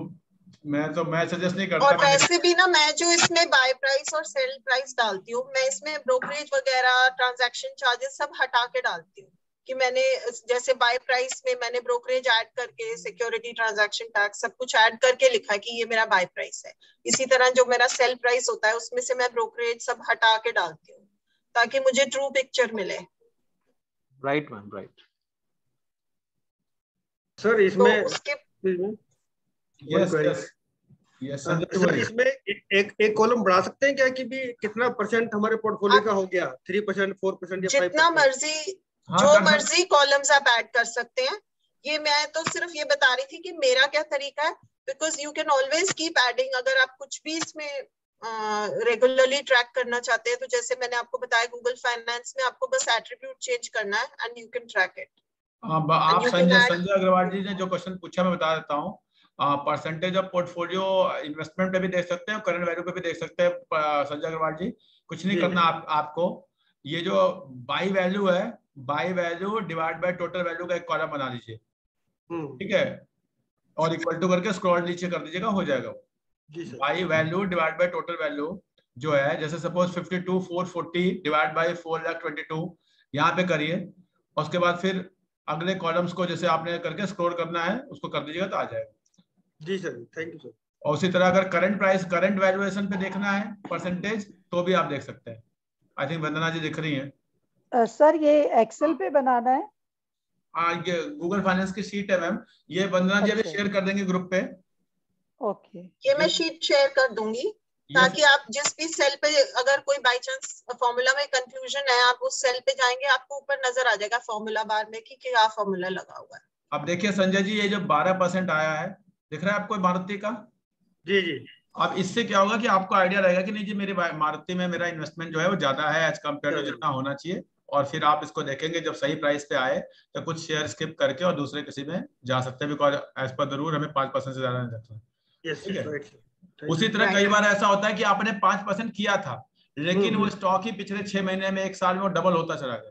मैं सजेस्ट नहीं करता। और वैसे भी ना, मैं जो इसमें बाय प्राइस और सेल प्राइस डालती हूँ, मैं इसमें ब्रोकरेज वगैरह ट्रांजैक्शन चार्जेस सब हटा के डालती हूँ। कि मैंने जैसे बाय प्राइस में मैंने ब्रोकरेज ऐड करके, सिक्योरिटी ट्रांजैक्शन टैक्स सब कुछ ऐड करके लिखा है कि ये मेरा बाय प्राइस है। इसी तरह जो मेरा सेल प्राइस होता है उसमें से मैं ब्रोकरेज सब हटा के डालती हूँ, ताकि मुझे ट्रू पिक्चर मिले। Right ma'am, right. सर इसमें तो उसके सर इसमें एक कॉलम बढ़ा सकते हैं क्या कि भी कितना परसेंट हमारे पोर्टफोलियो का हो गया, 3%, 4% या 5%? जितना मर्जी जो मर्जी कॉलम्स आप ऐड कर सकते हैं। ये मैं तो सिर्फ ये बता रही थी कि मेरा क्या तरीका है, because you can always keep adding. अगर आप कुछ भी इसमें रेगुलरली ट्रैक करना चाहते हैं, तो जैसे मैंने आपको बताया गूगल फाइनेंस में आपको बस एट्रीब्यूट चेंज करना है and you can track it. आप संजय अग्रवाल जी ने जो क्वेश्चन पूछा मैं बता देता हूँ। परसेंटेज ऑफ पोर्टफोलियो इन्वेस्टमेंट पे भी देख सकते हैं, करंट वैल्यू पे भी देख सकते हैं। संजय अग्रवाल जी, कुछ नहीं करना आपको। ये जो बाई वैल्यू है by value divide by total value का एक कॉलम बना लीजिए, ठीक है, और इक्वल टू करके स्क्रॉल नीचे कर दीजिएगा, हो जाएगा। By value divide by total value जो है, जैसे सपोज 52,440 डिवाइड बाय 4,22,000 यहाँ पे करिए, और उसके बाद फिर अगले कॉलम्स को जैसे आपने करके स्क्रॉल करना है उसको कर दीजिएगा तो आ जाएगा। जी सर, थैंक यू सर। और उसी तरह अगर करंट प्राइस करंट वैल्यूएशन पे देखना है परसेंटेज तो भी आप देख सकते हैं। आई थिंक वंदना जी दिख रही हैं। सर ये एक्सेल पे बनाना है? हाँ, ये गूगल फाइनेंस की शीट है मैम, ये वंदना जी अभी शेयर कर देंगे ग्रुप पे। ओके, ये मैं शीट शेयर कर दूंगी ताकि आप जिस भी सेल पे अगर कोई बाई चांस फॉर्मूला में कंफ्यूजन है, आप उस सेल पे जाएंगे, आपको ऊपर नजर आ जाएगा फॉर्मूला बार में कि क्या फॉर्मूला लगा हुआ है। अब देखिए संजय जी, ये जो 12% आया है दिख रहा है आपको मारुति का? जी जी। अब इससे क्या होगा कि आपको आइडिया रहेगा कि नहीं जी मेरी मारुति में मेरा इन्वेस्टमेंट जो है वो ज्यादा है एज कम्पेयर टू जितना होना चाहिए, और फिर आप इसको देखेंगे जब सही प्राइस पे आए तो कुछ शेयर स्किप करके और दूसरे किसी में जा सकते हैं, because as per the rule हमें 5% से ज्यादा नहीं रखना है। ठीक है, उसी तरह कई बार ऐसा होता है कि आपने 5% किया था लेकिन वो स्टॉक ही पिछले 6 महीने में 1 साल में वो डबल होता चला गया,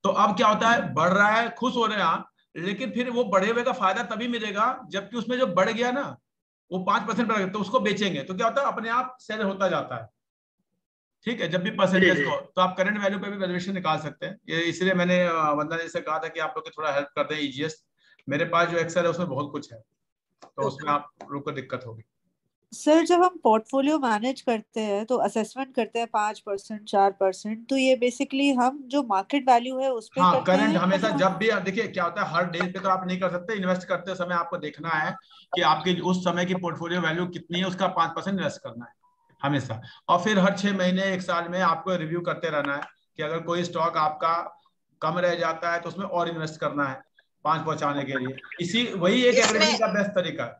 तो अब क्या होता है, बढ़ रहा है, खुश हो रहे हैं आप, लेकिन फिर वो बढ़े हुए का फायदा तभी मिलेगा जबकि उसमें जो बढ़ गया ना वो 5% बढ़ गया, तो उसको बेचेंगे तो क्या होता है, अपने आप सेल होता जाता है। ठीक है, जब भी परसेंटेज को, तो आप करंट वैल्यू पे भी वैल्यूएशन निकाल सकते हैं। ये इसलिए मैंने वंदना जी से कहा था कि आप लोग थोड़ा हेल्प कर दें ईजीएस्ट। मेरे पास जो एक्सेल है उसमें बहुत कुछ है, तो उसमें आप लोग को दिक्कत होगी। सर जब हम पोर्टफोलियो मैनेज करते हैं तो असेसमेंट करते हैं 5% 4%, तो ये बेसिकली हम जो मार्केट वैल्यू है उस पे करते करंट हैं। हमेशा जब भी देखिए क्या होता है, हर डे पे तो आप नहीं कर सकते, इन्वेस्ट करते समय आपको देखना है कि आपकी उस समय की पोर्टफोलियो वैल्यू कितनी है, उसका 5% इन्वेस्ट करना है हमेशा, और फिर हर 6 महीने 1 साल में आपको रिव्यू करते रहना है कि अगर कोई स्टॉक आपका कम रह जाता है तो उसमें और इन्वेस्ट करना है 5 पहुंचाने के लिए। इसी वही एक एवरेजिंग का बेस्ट तरीका है।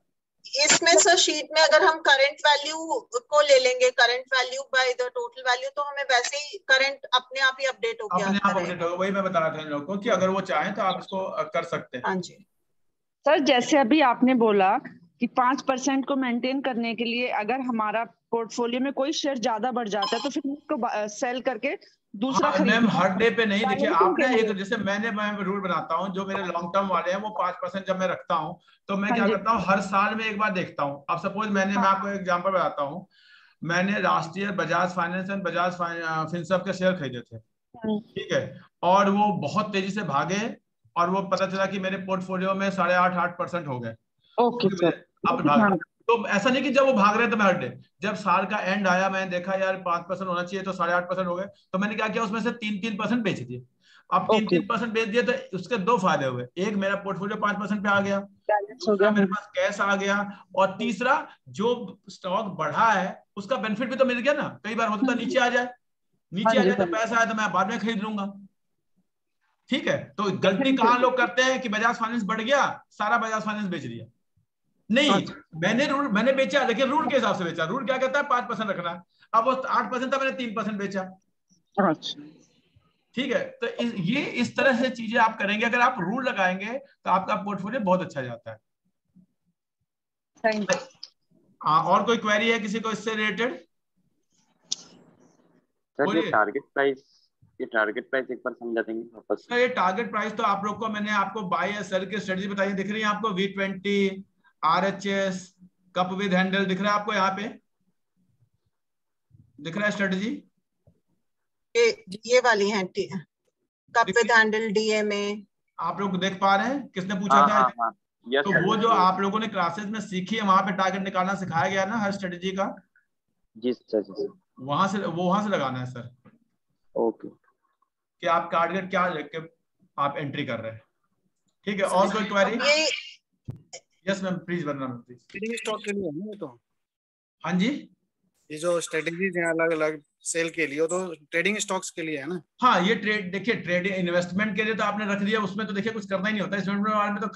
इसमें सर शीट में अगर हम करंट वैल्यू को ले लेंगे, current value by the total value, तो हमें वैसे ही करंट अपने आप ही अपडेट होगा, अपने आप अपडेट होगा। वही मैं बता रहा था इन लोगों को कि अगर वो चाहें तो आप इसको कर सकते हैं। हाँ जी सर, जैसे अभी आपने बोला कि 5% को मेंटेन करने के लिए अगर हमारा पोर्टफोलियो में कोई शेयर ज्यादा बढ़ जाता है तो फिर उसको सेल करके दूसरा मैम हर डे पे नहीं, देखिए आपने एक, जैसे मैं रूल बनाता हूँ, जो मेरे लॉन्ग टर्म वाले हैं वो 5% जब मैं रखता हूँ तो मैं क्या करता हूँ, हर साल में एक बार देखता हूँ। अब सपोज मैं आपको एग्जांपल बताता हूँ, मैंने last year Bajaj finance and Bajaj Finserv के शेयर खरीदे थे, ठीक है, और वो बहुत तेजी से भागे और वो पता चला कि मेरे पोर्टफोलियो में 8.5% हो गए। अब भाग, तो ऐसा नहीं कि जब वो भाग रहे थे मैं हर डे, जब साल का एंड आया मैंने देखा यार 5% होना चाहिए तो 8.5% हो गए, तो मैंने क्या किया, उसमें से 3% बेच दिए। अब 3% बेच दिए तो उसके 2 फायदे हुए, एक मेरा पोर्टफोलियो 5% पे आ गया, दूसरा मेरे पास कैश आ गया, और तीसरा जो स्टॉक बढ़ा है उसका बेनिफिट भी तो मिल गया ना। कई बार होता नीचे आ जाए तो पैसा आया तो मैं बाद में खरीद लूंगा। ठीक है, तो गलती कहाँ लोग करते हैं कि बजाज फाइनेंस बढ़ गया, सारा बजाज फाइनेंस बेच दिया। नहीं, मैंने बेचा लेकिन रूल के हिसाब से बेचा। रूल क्या कहता है, 5% रखना है, अब वो 8% था, मैंने 3% बेचा। ठीक है, तो ये इस तरह से चीजें आप करेंगे, अगर आप रूल लगाएंगे तो आपका पोर्टफोलियो बहुत अच्छा जाता है। और कोई क्वेरी है किसी को इससे रिलेटेड? ये टारगेट प्राइस एक बार समझा देंगे वापस? ये टारगेट प्राइस तो आप लोग को मैंने आपको बाय या सेल की स्ट्रेटजी बताई, दिख रही है आपको, V20 RHS cup with handle दिख रहा है आपको, यहाँ पे दिख रहा है स्ट्रेटजी, ये वाली है कप विद हैंडल DMA, आप लोग देख पा रहे हैं? किसने पूछा था? तो वो जो आप लोगों ने क्लासेस में सीखी है वहां पे टारगेट निकालना सिखाया गया ना हर स्ट्रेटजी का। जी सर, वहां से लगाना है सर। ओके, कि आप टारगेट क्या लेके आप एंट्री कर रहे हैं। ठीक है, और कोई क्वेरी? यस मैम, प्लीज वरना मैम प्लीज। ट्रेडिंग स्टॉक के लिए है ना? तो हाँ जी, ये जो स्ट्रेटजीज हैं अलग अलग सेल के लिए, तो ट्रेडिंग स्टॉक्स के लिए है ना? हाँ, ये देखिए ट्रेडिंग इन्वेस्टमेंट के लिए तो आपने रख दिया, उसमें तो देखिए कुछ करना ही नहीं होता। इन्वेस्टमेंट वाले में तो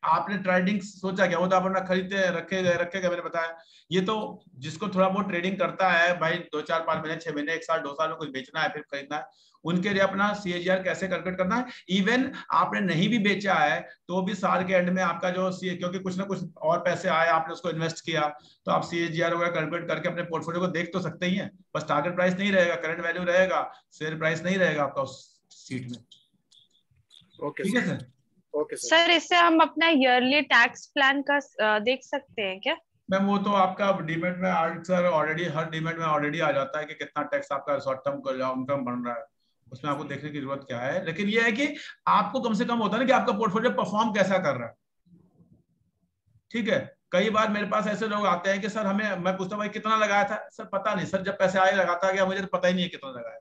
आपने ट्रेडिंग सोचा क्या, वो तो आप अपना खरीदते रखेगा मैंने बताया। ये तो जिसको थोड़ा बहुत ट्रेडिंग करता है भाई, 2 4 5 महीने 6 महीने 1 साल 2 साल में कुछ बेचना है फिर खरीदना है, उनके लिए अपना CAGR कैसे कैलकुलेट करना है। इवन आपने नहीं भी बेचा है तो भी साल के एंड में आपका जो क्योंकि कुछ ना कुछ और पैसे आए, आपने उसको इन्वेस्ट किया, तो आप CAGR वगैरह कैलकुलेट करके अपने पोर्टफोलियो को देख तो सकते ही हैं। बस टारगेट प्राइस नहीं रहेगा, करंट वैल्यू रहेगा, शेयर प्राइस नहीं रहेगा आपका उस सीट में। ओके ठीक है sir. Sir. Okay sir. Sir इससे हम अपना ईयरली टैक्स प्लान का देख सकते हैं क्या? मैम वो तो आपका डीमेट में सर ऑलरेडी हर डीमेट में ऑलरेडी आ जाता है कि कितना टैक्स आपका शॉर्ट टर्म का लॉन्ग टर्म बन रहा है, उसमें आपको देखने की जरूरत क्या है। लेकिन ये है कि आपको कम से कम होता है ना कि आपका पोर्टफोलियो परफॉर्म कैसा कर रहा है। ठीक है, कई बार मेरे पास ऐसे लोग आते हैं कि सर हमें, मैं पूछता हूँ भाई कितना लगाया था, सर पता नहीं सर, जब पैसे आए लगाता गया, मुझे तो पता ही नहीं है कितना लगाया।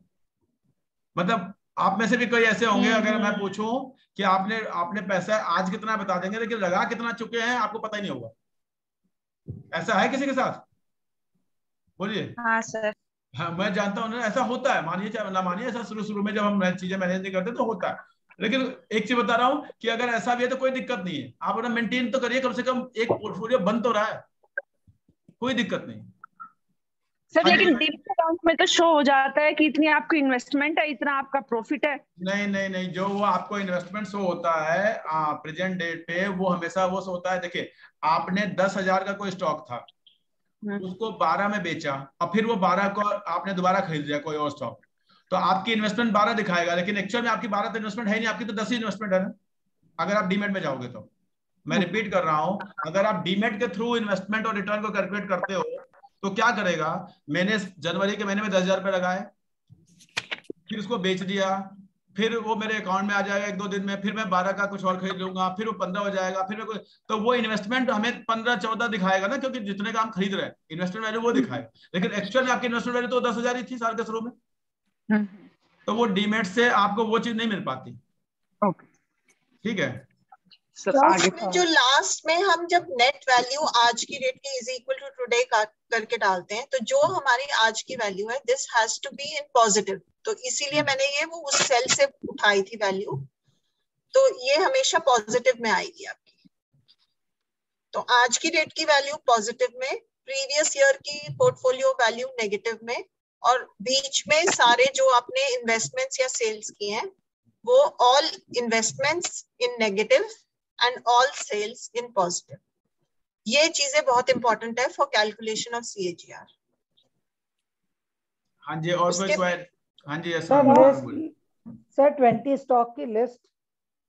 मतलब आप में से भी कोई ऐसे होंगे, अगर मैं पूछूं कि आपने आपने पैसा आज कितना बता देंगे, लेकिन लगा कितना चुके हैं आपको पता ही नहीं होगा। ऐसा है किसी के साथ? बोलिए। हाँ सर। हाँ मैं जानता हूँ ना, ऐसा होता है, मानिए चाहे ना मानिए, ऐसा शुरू शुरू में जब हम चीजें मैनेज नहीं करते तो होता है। लेकिन एक चीज बता रहा हूँ कि अगर ऐसा भी है तो कोई दिक्कत नहीं है, आप अपना मेंटेन तो करिए, कम से कम एक पोर्टफोलियो बन तो रहा है, कोई दिक्कत नहीं। सर हाँ जी। लेकिन डीमैट अकाउंट में तो शो हो जाता है कि इतनी आपकी इन्वेस्टमेंट है, इतना आपका प्रॉफिट है। नहीं नहीं नहीं, जो वो आपको इन्वेस्टमेंट शो होता है प्रेजेंट डेट पे, वो हमेशा वो शो होता है। देखिए आपने 10,000 का कोई स्टॉक था, उसको 12 में बेचा, और फिर वो 12 को आपने दोबारा खरीद लिया कोई और स्टॉक, तो आपकी इन्वेस्टमेंट 12 दिखाएगा, लेकिन एक्चुअल में आपकी 12 तो इन्वेस्टमेंट है नहीं, आपकी तो 10 ही इन्वेस्टमेंट है ना, अगर आप डीमेट में जाओगे तो। मैं रिपीट कर रहा हूं, अगर आप डीमेट के थ्रू इन्वेस्टमेंट और रिटर्न को कैलकुलेट करते हो तो क्या करेगा, मैंने जनवरी के महीने में 10,000 रुपए लगाए, फिर उसको बेच दिया, फिर वो मेरे अकाउंट में आ जाएगा 1-2 दिन में, फिर मैं 12 का कुछ और खरीद लूंगा, फिर वो 15 हो जाएगा, फिर मैं तो वो इन्वेस्टमेंट हमें 15-14 दिखाएगा ना, क्योंकि जितने का हम खरीद रहे हैं इन्वेस्टमेंट वैल्यू वो दिखाएगा, लेकिन एक्चुअल में आपकी इन्वेस्टमेंट वैल्यू तो 10,000 ही थी साल के शुरू में। तो वो डीमेट से आपको वो चीज नहीं मिल पाती। ठीक है। उसमें जो लास्ट में हम जब नेट वैल्यू आज की डेट की इज इक्वल टू टुडे करके डालते हैं, तो जो हमारी आज की वैल्यू है this has to be in positive, तो इसीलिए मैंने ये वो उस सेल से उठाई थी वैल्यू, तो ये हमेशा पॉजिटिव में आएगी आपकी। तो आज की डेट की वैल्यू पॉजिटिव में, प्रीवियस ईयर की पोर्टफोलियो वैल्यू नेगेटिव में, और बीच में सारे जो आपने इन्वेस्टमेंट्स या सेल्स किए हैं वो all investments in negative and all sales in positive। ये चीजें बहुत इंपॉर्टेंट है फॉर कैलकुलेशन ऑफ CAGR। हाँ जी, और कोई क्वेरी? हाँ जी ऐसा सर 20 स्टॉक की लिस्ट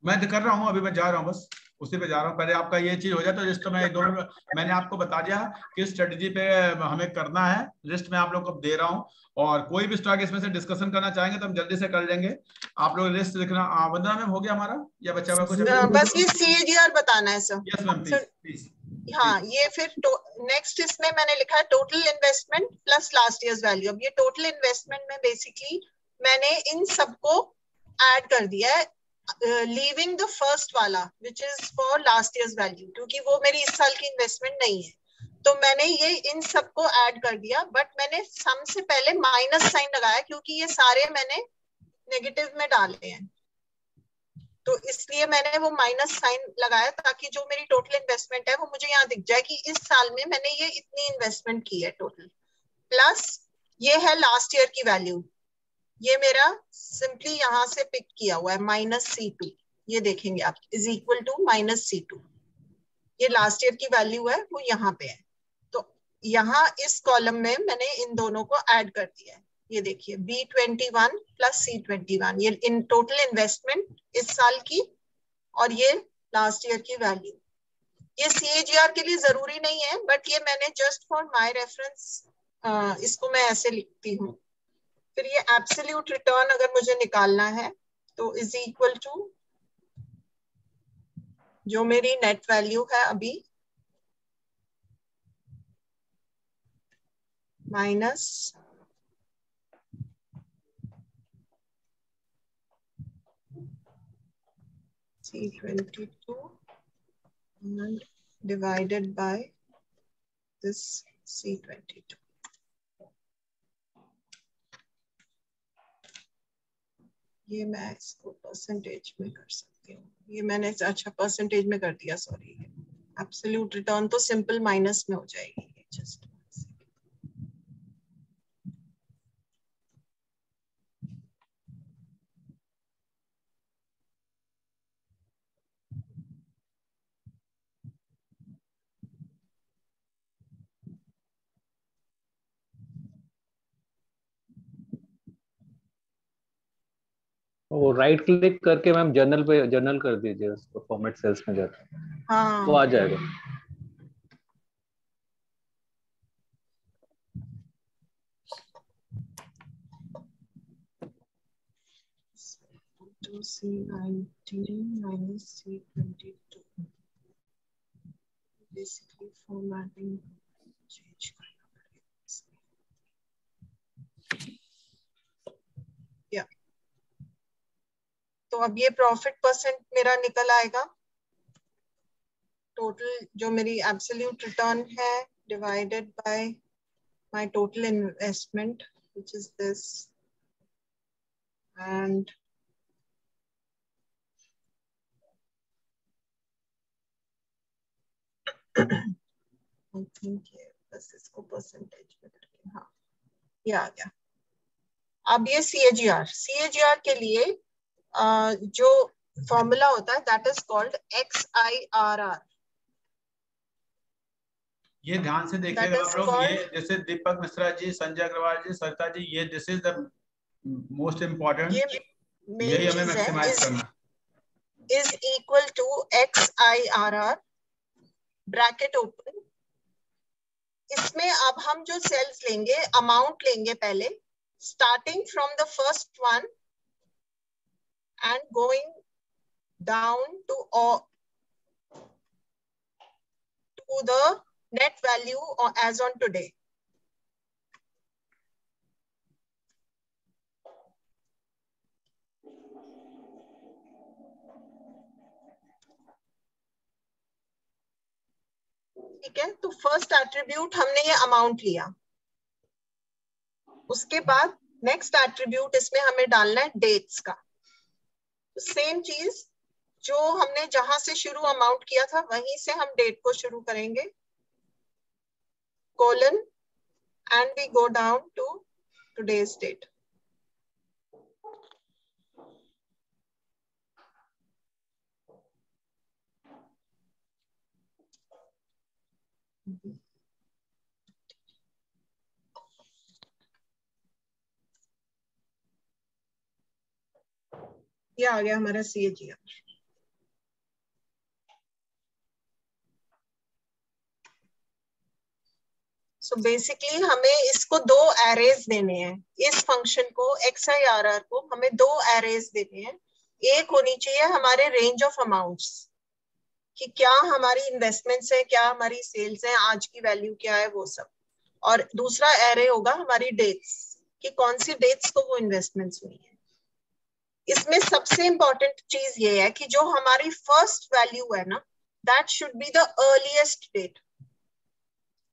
मैं कर रहा हूँ, अभी मैं जा रहा हूँ, बस उसी पे जा रहा हूँ। पहले आपका ये चीज हो जाए तो लिस्ट में दोनों मैंने आपको बता दिया किस स्ट्रेटजी पे हमें करना है, लिस्ट में आप लोग को दे रहा हूँ। और कोई भी स्टॉक इसमें से डिस्कशन करना चाहेंगे तो हम जल्दी से कर लेंगे। आप लोग लिस्ट लिखना। वंदना मैम हो गया हमारा या बच्चा हुआ कुछ? बस ये CAGR बताना है सर। Yes ma'am please. हाँ, ये फिर नेक्स्ट इसमें मैंने लिखा है total investment plus last years value. अब ये टोटल इन्वेस्टमेंट में बेसिकली मैंने इन सबको ऐड कर दिया है, लीविंग द फर्स्ट वाला which is for last years value, क्योंकि वो मेरी इस साल की इन्वेस्टमेंट नहीं है, तो मैंने ये इन सबको ऐड कर दिया। बट मैंने सम से पहले माइनस साइन लगाया क्योंकि ये सारे मैंने नेगेटिव में डाले हैं, तो इसलिए मैंने वो माइनस साइन लगाया ताकि जो मेरी टोटल इन्वेस्टमेंट है वो मुझे यहाँ दिख जाए कि इस साल में मैंने ये इतनी इन्वेस्टमेंट की है टोटल, प्लस ये है लास्ट ईयर की वैल्यू। ये मेरा सिंपली यहाँ से पिक किया हुआ है -C2, ये देखेंगे आप, इज इक्वल टू -C2। ये लास्ट ईयर की वैल्यू है, वो यहाँ पे है। तो यहाँ इस कॉलम में मैंने इन दोनों को ऐड कर दिया है। ये देखिए B21 प्लस C21, ये इन टोटल इन्वेस्टमेंट इस साल की, और ये लास्ट ईयर की वैल्यू। ये CAGR के लिए जरूरी नहीं है, बट ये मैंने जस्ट फॉर माय रेफरेंस इसको मैं ऐसे लिखती हूँ। फिर ये एब्सोल्यूट रिटर्न अगर मुझे निकालना है तो इज इक्वल टू जो मेरी नेट वैल्यू है अभी minus C22 and divided by this C22। ये मैं इसको परसेंटेज में कर सकती हूँ, ये मैंने अच्छा परसेंटेज में कर दिया, सॉरी। एब्सोल्यूट रिटर्न तो सिंपल माइनस में हो जाएगी, जस्ट वो राइट क्लिक करके मैम जर्नल पे जर्नल कर दीजिए, उसको फॉर्मेट सेल्स में जाकर हाँ वो आ जाएगा। to C19 minus C22. Basically formatting change करना पड़ेगा। Yeah. तो अब ये प्रॉफिट परसेंट मेरा निकल आएगा, टोटल जो मेरी एब्सोल्यूट रिटर्न है divided by my total investment which is this, and I think ये बस इसको परसेंटेज में करके, हाँ ये आ गया। अब ये CAGR के लिए जो फॉर्मूला होता है दैट इज कॉल्ड XIRR। ये ध्यान से देखिएगा आप लोग, ये जैसे दीपक मिश्रा जी, संजय अग्रवाल जी, सरिता जी, ये this is the most important, यही हमें मैक्सिमाइज करना। Is equal to XIRR bracket open. इसमें अब हम जो सेल्स लेंगे, अमाउंट लेंगे पहले, starting from the first one and going down to the net value as on today. ठीक है, तो फर्स्ट एट्रीब्यूट हमने ये अमाउंट लिया, उसके बाद नेक्स्ट एट्रीब्यूट इसमें हमें डालना है डेट्स का। सेम चीज जो हमने जहां से शुरू अमाउंट किया था वहीं से हम डेट को शुरू करेंगे, colon, and we go down to today's date. ये आ गया हमारा CAGR। सो बेसिकली हमें इसको दो एरेज देने हैं, इस फंक्शन को XIRR को हमें दो एरेज देने हैं। एक होनी चाहिए हमारे रेंज ऑफ अमाउंट्स, कि क्या हमारी इन्वेस्टमेंट्स है, क्या हमारी सेल्स है, आज की वैल्यू क्या है, वो सब। और दूसरा एरे होगा हमारी डेट्स, कि कौन सी डेट्स को वो इन्वेस्टमेंट्स हुई है। इसमें सबसे इंपॉर्टेंट चीज ये है कि जो हमारी फर्स्ट वैल्यू है ना, that should be the earliest date.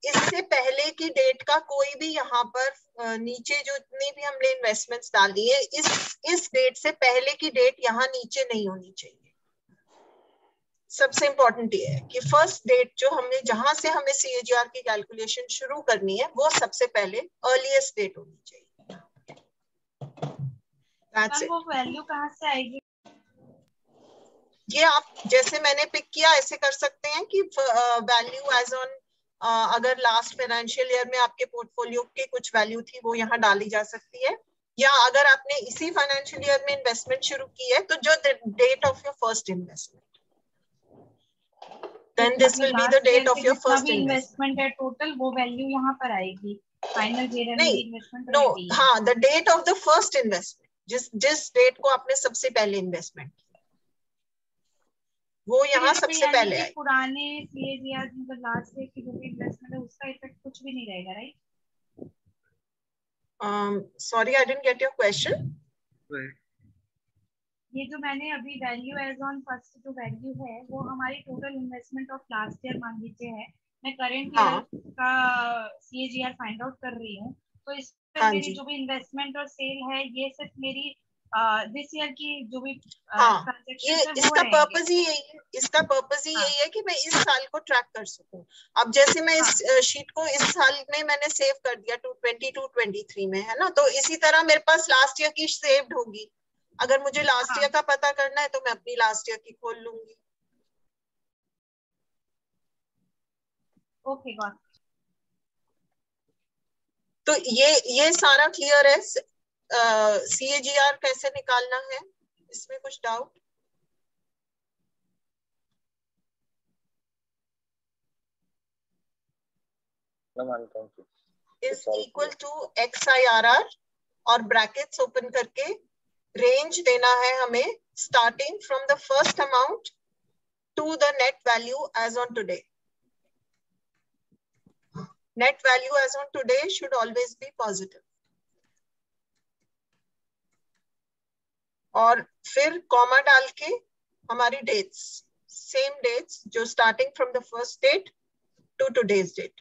इससे पहले की डेट का कोई भी यहाँ पर नीचे जो इतनी भी हमने इन्वेस्टमेंट्स डाली है, इस डेट से पहले की डेट यहाँ नीचे नहीं होनी चाहिए। सबसे इंपॉर्टेंट ये है कि फर्स्ट डेट जो हमने जहां से हमें CAGR की कैलकुलेशन शुरू करनी है वो सबसे पहले अर्लीस्ट डेट होनी चाहिए। वो वैल्यू कहाँ से आएगी? ये आप जैसे मैंने पिक किया ऐसे कर सकते हैं कि वैल्यू एज ऑन, अगर लास्ट फाइनेंशियल ईयर में आपके पोर्टफोलियो की कुछ वैल्यू थी वो यहाँ डाली जा सकती है, या अगर आपने इसी फाइनेंशियल ईयर में इन्वेस्टमेंट शुरू की है तो जो date of your first investment, then this will be the date of your first investment है टोटल, वो वैल्यू यहाँ पर आएगी फाइनल ईयर में इन्वेस्टमेंट। नो, हाँ, the date of the first investment, जिस डेट को आपने सबसे पहले इन्वेस्टमेंट किया वो यहाँ सबसे पहले आएगी। पुराने CAGR मतलब लास्ट ईयर की जो भी इन्वेस्टमेंट है उसका इफेक्ट कुछ भी नहीं रहेगा, right? Sorry, I didn't get your question. ये जो मैंने अभी वैल्यू एज ऑन फर्स्ट जो वैल्यू है वो हमारी total investment of last year मान लीजिए है, मैं करंट ईयर का CAGR फाइंड आउट कर रही हूँ, तो इस पर मेरी जो भी इन्वेस्टमेंट और सेल है ये सिर्फ मेरी दिस ईयर की जो भी ये इसका पर्पस ही यही है, इसका पर्पस ही यही है कि मैं इस साल को ट्रैक कर सकूं। अब जैसे मैं इस शीट को इस साल में मैंने सेव कर दिया 2022-23 में, है ना, तो इसी तरह मेरे पास लास्ट ईयर की सेव्ड होगी। अगर मुझे लास्ट ईयर का पता करना है तो मैं अपनी लास्ट ईयर की खोल लूंगी। Okay, got. तो ये सारा क्लियर है। CAGR कैसे निकालना है इसमें कुछ doubt? Is equal to XIRR और ब्रैकेट्स ओपन करके रेंज देना है हमें starting from the first amount to the net value as on today. Net value as on today should always be positive. और फिर कॉमा डाल के हमारी डेट्स, सेम डेट्स जो starting from the first date to today's date.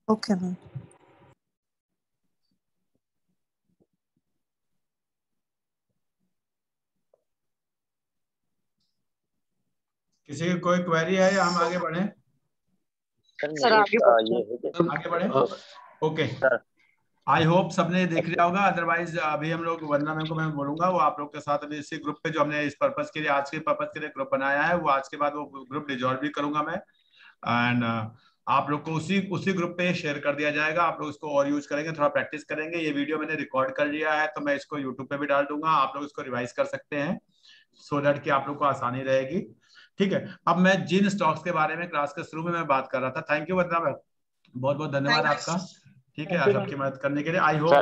Okay ma'am. किसी की कोई क्वेरी है या हम आगे बढ़े? सर आगे बढ़े. ओके, आई होप सबने देख लिया होगा. अदरवाइज अभी हम लोग वंदना मैम को मैं बोलूंगा, वो आप लोग के साथ अभी इसी ग्रुप पे जो हमने इस पर्पस के लिए, आज के पर्पस के लिए ग्रुप बनाया है, वो आज के बाद वो ग्रुप डिजॉल्व भी करूंगा मैं. एंड आप लोग को उसी ग्रुप पे शेयर कर दिया जाएगा. आप लोग इसको और यूज करेंगे, थोड़ा प्रैक्टिस करेंगे. ये वीडियो मैंने रिकॉर्ड कर लिया है तो मैं इसको यूट्यूब पे भी डाल दूंगा. आप लोग इसको रिवाइज कर सकते हैं सो दैट कि आप लोग को आसानी रहेगी. ठीक है, अब मैं जिन स्टॉक्स के बारे में क्लास के शुरू में मैं बात कर रहा था. थैंक यू वंदना मैम, बहुत बहुत धन्यवाद आपका. ठीक है, आज आपकी मदद करने के लिए. आई होप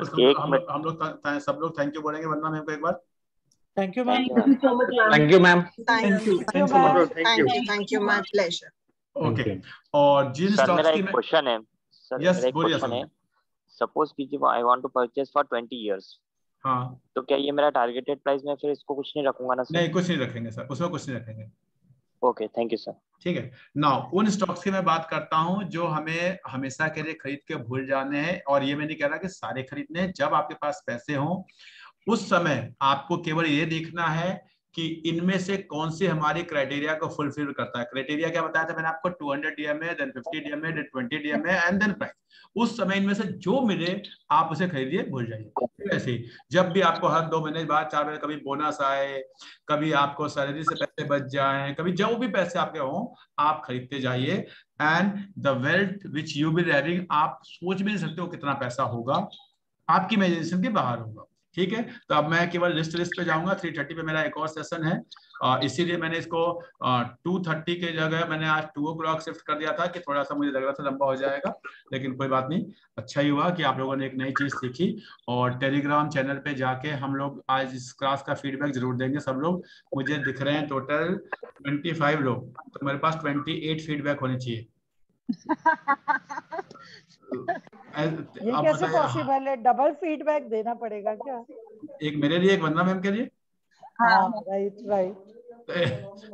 हम लोग सब लोग थैंक यू बोलेंगे वंदना मैम को एक बार. Thank you ma'am. Thank you ma'am. Thank you, my pleasure. Okay, और जिन सर स्टॉक्स मेरा की एक क्वेश्चन है. सर यस मेरा एक बोलिए क्वेश्चन सर. है. सपोज कीजिए I want to purchase for 20 years. हाँ, तो क्या ये मेरा टारगेटेड प्राइस में फिर इसको कुछ नहीं रखूंगा ना सर? नहीं, कुछ नहीं रखेंगे सर, उसमें कुछ नहीं रखेंगे. Okay, thank you sir. ठीक है, नाउ उन स्टॉक्स की मैं बात करता हूं जो हमें हमेशा के लिए खरीद के भूल जाने हैं. और ये मैं नहीं कह रहा कि सारे खरीदने हैं. जब आपके पास पैसे हों उस समय आपको केवल ये देखना है कि इनमें से कौन सी हमारी क्राइटेरिया को फुलफिल करता है. क्राइटेरिया क्या बताया था मैंने आपको? 200 DMA, then 50 DMA, then 20 DMA and then price. उस समय इनमें से जो मिले आप उसे खरीदिए, भूल जाइए. ऐसे ही जब भी आपको हर 2 महीने बाद, 4 महीने, कभी बोनस आए, कभी आपको सैलरी से पैसे बच जाएं, कभी जो भी पैसे आपके हों, आप खरीदते जाइए. And the wealth which you will having, आप सोच भी नहीं सकते हो कितना पैसा होगा, आपकी इमेजिनेशन के बाहर होगा. ठीक है, तो अब मैं केवल लिस्ट पे जाऊंगा. 3:30 पे मेरा एक और सेशन है, इसीलिए मैंने इसको 2:30 के जगह मैंने आज 2 o'clock शिफ्ट कर दिया था कि थोड़ा सा मुझे लग रहा था लंबा हो जाएगा. लेकिन कोई बात नहीं, अच्छा ही हुआ कि आप लोगों ने एक नई चीज सीखी. और टेलीग्राम चैनल पे जाके हम लोग आज इस क्लास का फीडबैक जरूर देंगे सब लोग. मुझे दिख रहे हैं टोटल 25 लोग, तो मेरे पास 28 फीडबैक होने चाहिए. ये कैसे पॉसिबल है? डबल फीडबैक देना पड़ेगा क्या? एक मेरे लिए, एक वंदना मैम के लिए. हाँ, राइट.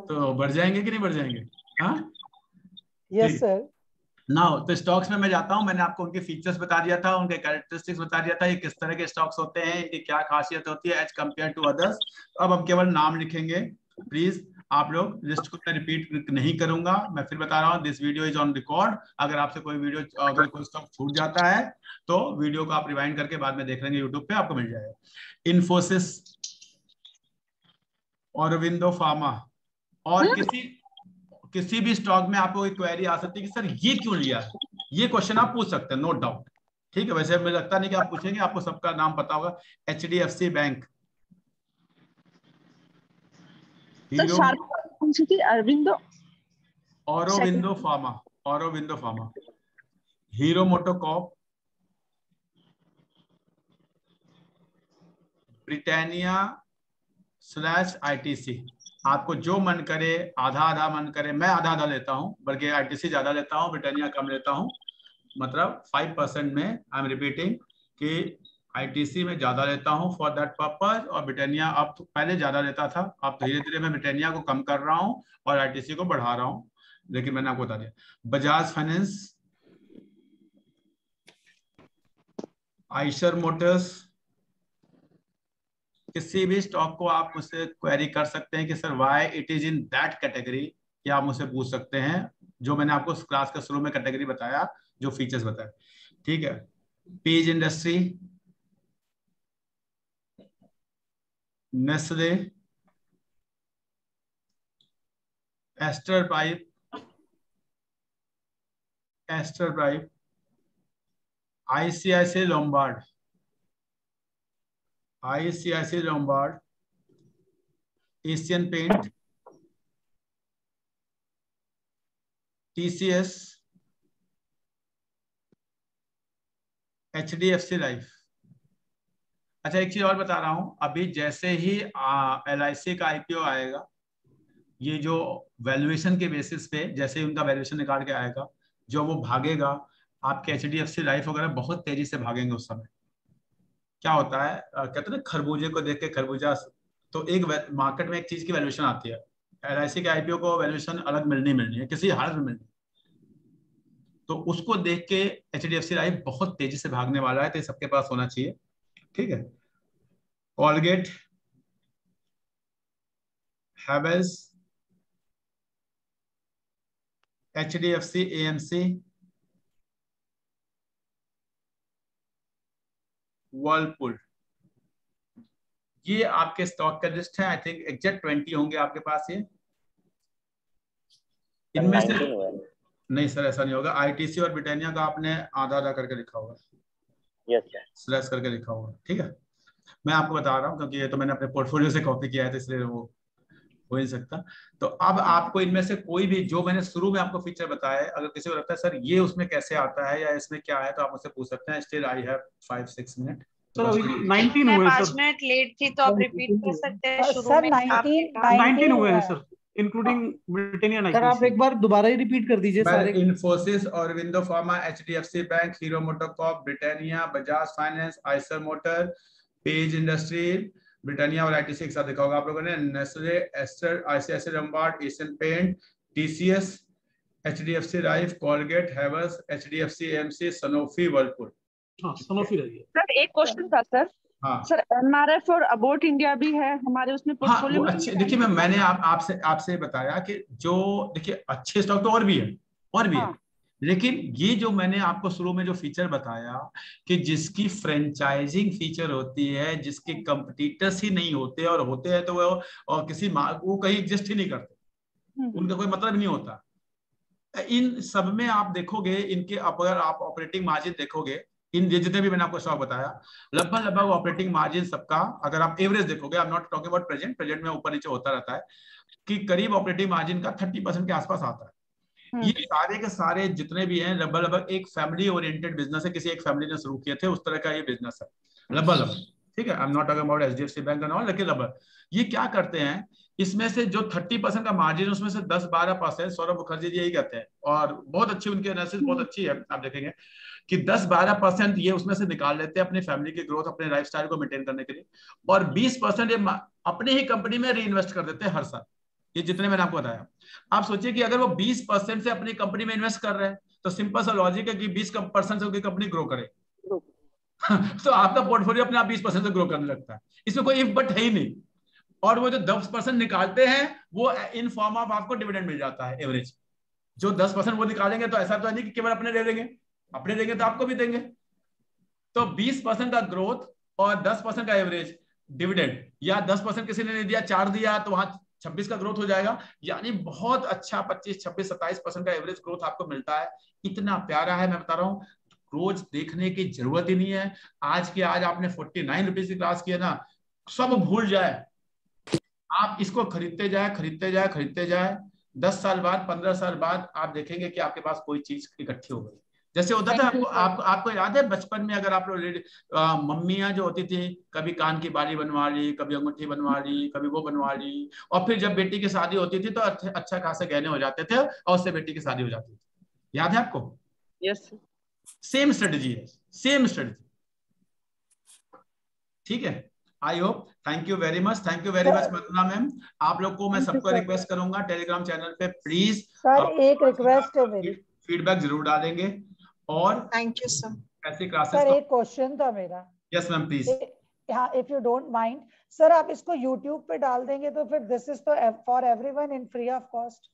तो बढ़ जाएंगे कि नहीं बढ़ जाएंगे? हाँ, यस सर. नाउ तो स्टॉक्स में मैं जाता हूं. मैंने आपको उनके फीचर्स बता दिया था, उनके कैरेक्टरिस्टिक्स बता दिया था, ये किस तरह के स्टॉक्स होते हैं, इनकी क्या खासियत होती है एज कंपेयर टू अदर्स. अब हम केवल नाम लिखेंगे. प्लीज आप लोग लिस्ट को मैं रिपीट नहीं करूंगा. मैं फिर बता रहा हूँ, this video is on record. अगर आपसे कोई वीडियो, अगर कोई स्टॉक छूट जाता है तो वीडियो को आप रिवाइंड करके बाद में देख लेंगे, यूट्यूब पे आपको मिल जाएगा. इन्फोसिस, ऑरोबिंदो फार्मा, और किसी भी स्टॉक में आपको एक क्वेरी आ सकती है कि सर ये क्यों लिया है. ये क्वेश्चन आप पूछ सकते हैं, नो डाउट. ठीक है, वैसे मुझे लगता नहीं कि आप पूछेंगे, आपको सबका नाम पता होगा. HDFC bank, Aurobindo pharma, hero MotoCorp, Britannia /ITC. आपको जो मन करे, आधा मन करे, मैं आधा लेता हूं, बल्कि ITC ज्यादा लेता हूं, ब्रिटानिया कम लेता हूं. मतलब 5% में आई एम रिपीटिंग कि ITC में ज्यादा लेता हूं फॉर दैट पर्पज, और ब्रिटानिया अब तो पहले ज्यादा लेता था, अब धीरे धीरे मैं ब्रिटानिया को कम कर रहा हूं और ITC को बढ़ा रहा हूं. लेकिन मैंने आपको बता दिया. Bajaj finance, Eicher Motors. किसी भी स्टॉक को आप मुझसे क्वेरी कर सकते हैं कि sir why it is in that category, या आप मुझसे पूछ सकते हैं, जो मैंने आपको क्लास के शुरू में कैटेगरी बताया, जो फीचर्स बताए. ठीक है, Page industry, Nestle, Astral pipe, ICICI Lombard, Asian paint, TCS, HDFC life. अच्छा एक चीज और बता रहा हूं, अभी जैसे ही LIC का IPO आएगा, ये जो वैल्यूएशन के बेसिस पे जैसे ही उनका वैल्यूएशन निकाल के आएगा, जो वो भागेगा, आपके HDFC लाइफ वगैरह बहुत तेजी से भागेंगे उस समय। क्या होता है, कहते हैं ना खरबूजे को देख के खरबूजा, तो एक मार्केट में एक चीज की वैल्यूएशन आती है, LIC के IPO को वैल्यूएशन अलग मिलनी है, किसी हालत में मिलनी, तो उसको देख के HDFC लाइफ बहुत तेजी से भागने वाला है, तो ये सबके पास होना चाहिए। ठीक है, Colgate, Havells, HDFC AMC, Whirlpool, ये आपके स्टॉक का लिस्ट है। आई थिंक एग्जैक्ट 20 होंगे आपके पास ये। इनमें से नहीं सर ऐसा नहीं होगा, ITC और ब्रिटानिया का आपने आधा आधा करके लिखा होगा, स्लैश करके लिखा होगा। ठीक है, मैं आपको बता रहा हूँ क्योंकि ये तो मैंने अपने पोर्टफोलियो से कॉपी किया है, तो इसलिए वो हो नहीं सकता। तो अब आपको इनमें से कोई भी जो मैंने शुरू में आपको फीचर बताया है, अगर किसी को लगता है सर ये उसमें कैसे आता है या इसमें क्या है, तो आप मुझसे पूछ सकते हैं। Still I have 5-6 minute. Sir अभी 19 हुए सर। 5 मिनट लेट थी तो आप रिपीट कर सकते हैं शुरू सर में। 19 हुए हैं सर, इंक्लूडिंग ब्रिटानिया। सर आप एक बार दोबारा ही रिपीट कर दीजिए सारे। Infosys, Aurobindo pharma, HDFC bank, Hero MotoCorp, Britannia, Bajaj finance, Eicher motor, Page industry, Britannia और ITC एक साथ देखा होगा आप लोगों ने, Nestle, Astral, ICICI Lombard, Asian paint, TCS, HDFC life, Colgate, Havells, HDFC AMC, Sanofi, Whirlpool. Sanofi रही है। सर एक क्वेश्चन था सर। हाँ सर MRF और अबाउट इंडिया भी है हमारे उसमें पोर्टफोलियो में। अच्छे, देखिए मैंने आपसे बताया कि जो देखिए अच्छे स्टॉक तो और भी है, लेकिन ये जो मैंने आपको शुरू में जो फीचर बताया कि जिसकी फ्रेंचाइजिंग फीचर होती है, जिसके कंपटीटर्स ही नहीं होते और होते हैं तो वो और वो कहीं एग्जिस्ट ही नहीं करते, उनका कोई मतलब नहीं होता। इन सब में आप देखोगे, इनके अगर आप ऑपरेटिंग मार्जिन देखोगे, इन जितने भी मैंने आपको स्टॉक बताया, लगभग ऑपरेटिंग मार्जिन सबका, अगर आप एवरेज देखोगे, I am not talking about present में ऊपर नीचे होता रहता है, कि करीब ऑपरेटिंग मार्जिन का 30% के आसपास आता है। ये सारे के सारे जितने भी हैं लगभग एक फैमिली ओरिएंटेड बिजनेस है, किसी एक फैमिली ने शुरू किए थे, उस तरह का ये बिजनेस है लगभग। ठीक है, I am not talking about HDFC bank and all, लेकिन लगभग ये क्या करते हैं, इसमें से जो 30% का मार्जिन, उसमें से 10-12%, सौरभ मुखर्जी जी यही कहते हैं, और बहुत अच्छी उनकी एनालिसिस बहुत अच्छी है, आप देखेंगे कि 10-12% ये उसमें से निकाल लेते हैं अपनी फैमिली की ग्रोथ, अपने लाइफस्टाइल को मेंटेन करने के लिए, और 20% ये अपने ही कंपनी में री इन्वेस्ट कर देते हैं हर साल। ये जितने मैंने आपको बताया, आप सोचिए कि अगर वो 20% से अपनी कंपनी में इन्वेस्ट कर रहे हैं, तो सिंपल सा लॉजिक है कि 20% से उनकी कंपनी ग्रो करे तो आपका पोर्टफोलियो अपने आप 20% से ग्रो करने लगता है, इसमें कोई इफ बट है ही नहीं। और वो जो 10% निकालते हैं वो इन फॉर्म ऑफ आपको डिविडेंड मिल जाता है एवरेज। जो 10% वो निकालेंगे तो ऐसा तो है नहीं कि केवल अपने दे देंगे, अपने देंगे तो आपको भी देंगे। तो 20% का ग्रोथ और 10% का एवरेज डिविडेंड, या 10% किसी ने नहीं दिया, 4 दिया, तो वहां 26 का ग्रोथ हो जाएगा, यानी बहुत अच्छा 25, 26, 27% का एवरेज ग्रोथ आपको मिलता है। इतना प्यारा है, मैं बता रहा हूँ, रोज देखने की जरूरत ही नहीं है। आज के आज आपने 49 रुपीज की क्लास किया ना, सब भूल जाए, आप इसको खरीदते जाए 10 साल बाद, 15 साल बाद आप देखेंगे कि आपके पास कोई चीज इकट्ठी हो गई। जैसे होता था आपको याद है बचपन में, अगर आप लोग मम्मियां जो होती थी, कभी कान की बाली बनवा ली, कभी अंगूठी बनवा ली, कभी वो बनवा ली, और फिर जब बेटी की शादी होती थी तो अच्छा खासे गहने हो जाते थे और उससे बेटी की शादी हो जाती थी। याद है आपको? यस, सेम स्ट्रेटजी है, सेम स्ट्रेटजी। ठीक है, I hope, thank you very much Mandana ma'am. आप लोग को मैं सबको रिक्वेस्ट करूंगा, टेलीग्राम चैनल पे प्लीज सर एक रिक्वेस्ट है मेरी, फीडबैक जरूर डालेंगे। और थैंक यू सर। ऐसी क्लासेस सर एक क्वेश्चन था मेरा। Yes ma'am please. हाँ, if you don't mind sir, आप इसको यूट्यूब पे डाल देंगे तो फिर दिस इज तो for everyone in free of cost.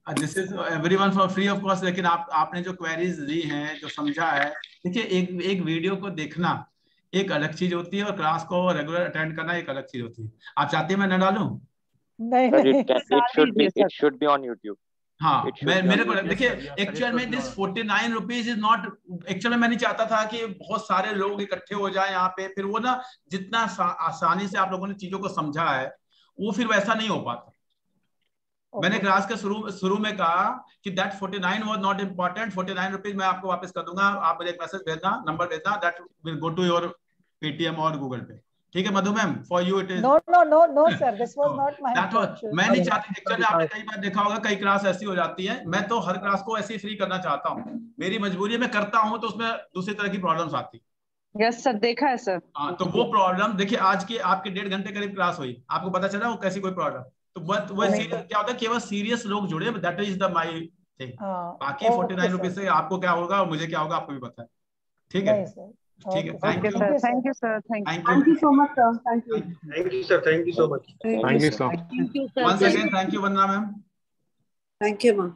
This is everyone for free of cost, लेकिन आपने जो क्वेरीज ली हैं, जो समझा है, देखिए एक वीडियो को देखना एक अलग चीज होती है और क्लास को रेगुलर अटेंड करना एक अलग चीज होती है। आप चाहते हैं मैं न डालूं? नहीं Sir, नहीं it should be on YouTube. हाँ, It should मैं be on मेरे को YouTube. देखिए एक्चुअल में this 49 rupees is not, actual में मैं नहीं चाहता था कि बहुत सारे लोग इकट्ठे हो जाएं यहाँ पे, फिर वो ना जितना आसानी से आप लोगों ने चीजों को समझा है वो फिर वैसा नहीं हो पाता। मैंने क्लास के शुरू में कहा कि that 49 was not important, 49 rupees मैं आपको वापस कर दूंगा, आप मुझे एक मैसेज भेजना, नंबर भेजना, that will go to your Paytm और गूगल पे। ठीक है Madhu ma'am, for you it is no sir, this was not my intention. मैं नहीं चाहती, एक्चुअली आपने कई बार देखा होगा कई क्लास ऐसी हो जाती है, मैं तो हर क्लास को ऐसे ही फ्री करना चाहता हूँ, मेरी मजबूरी है, मैं करता हूँ तो उसमें दूसरी तरह की प्रॉब्लम्स आती। यस सर, देखा है सर। हाँ, तो वो प्रॉब्लम देखिए, आज की आपके 1.5 घंटे करीब क्लास हुई, आपको पता चला वो कैसी कोई प्रॉब्लम, तो बट वो सीरियस क्या होता है, केवल सीरियस लोग जुड़े, that is the my thing. बाकी 49 रुपीज से आपको क्या होगा और मुझे क्या होगा आपको भी पता है। ठीक है, ठीक है, thank you sir, thank you sir, thank you so much sir, thank you sir, thank you so much, thank you sir, once again thank you Vandana ma'am, thank you ma'am.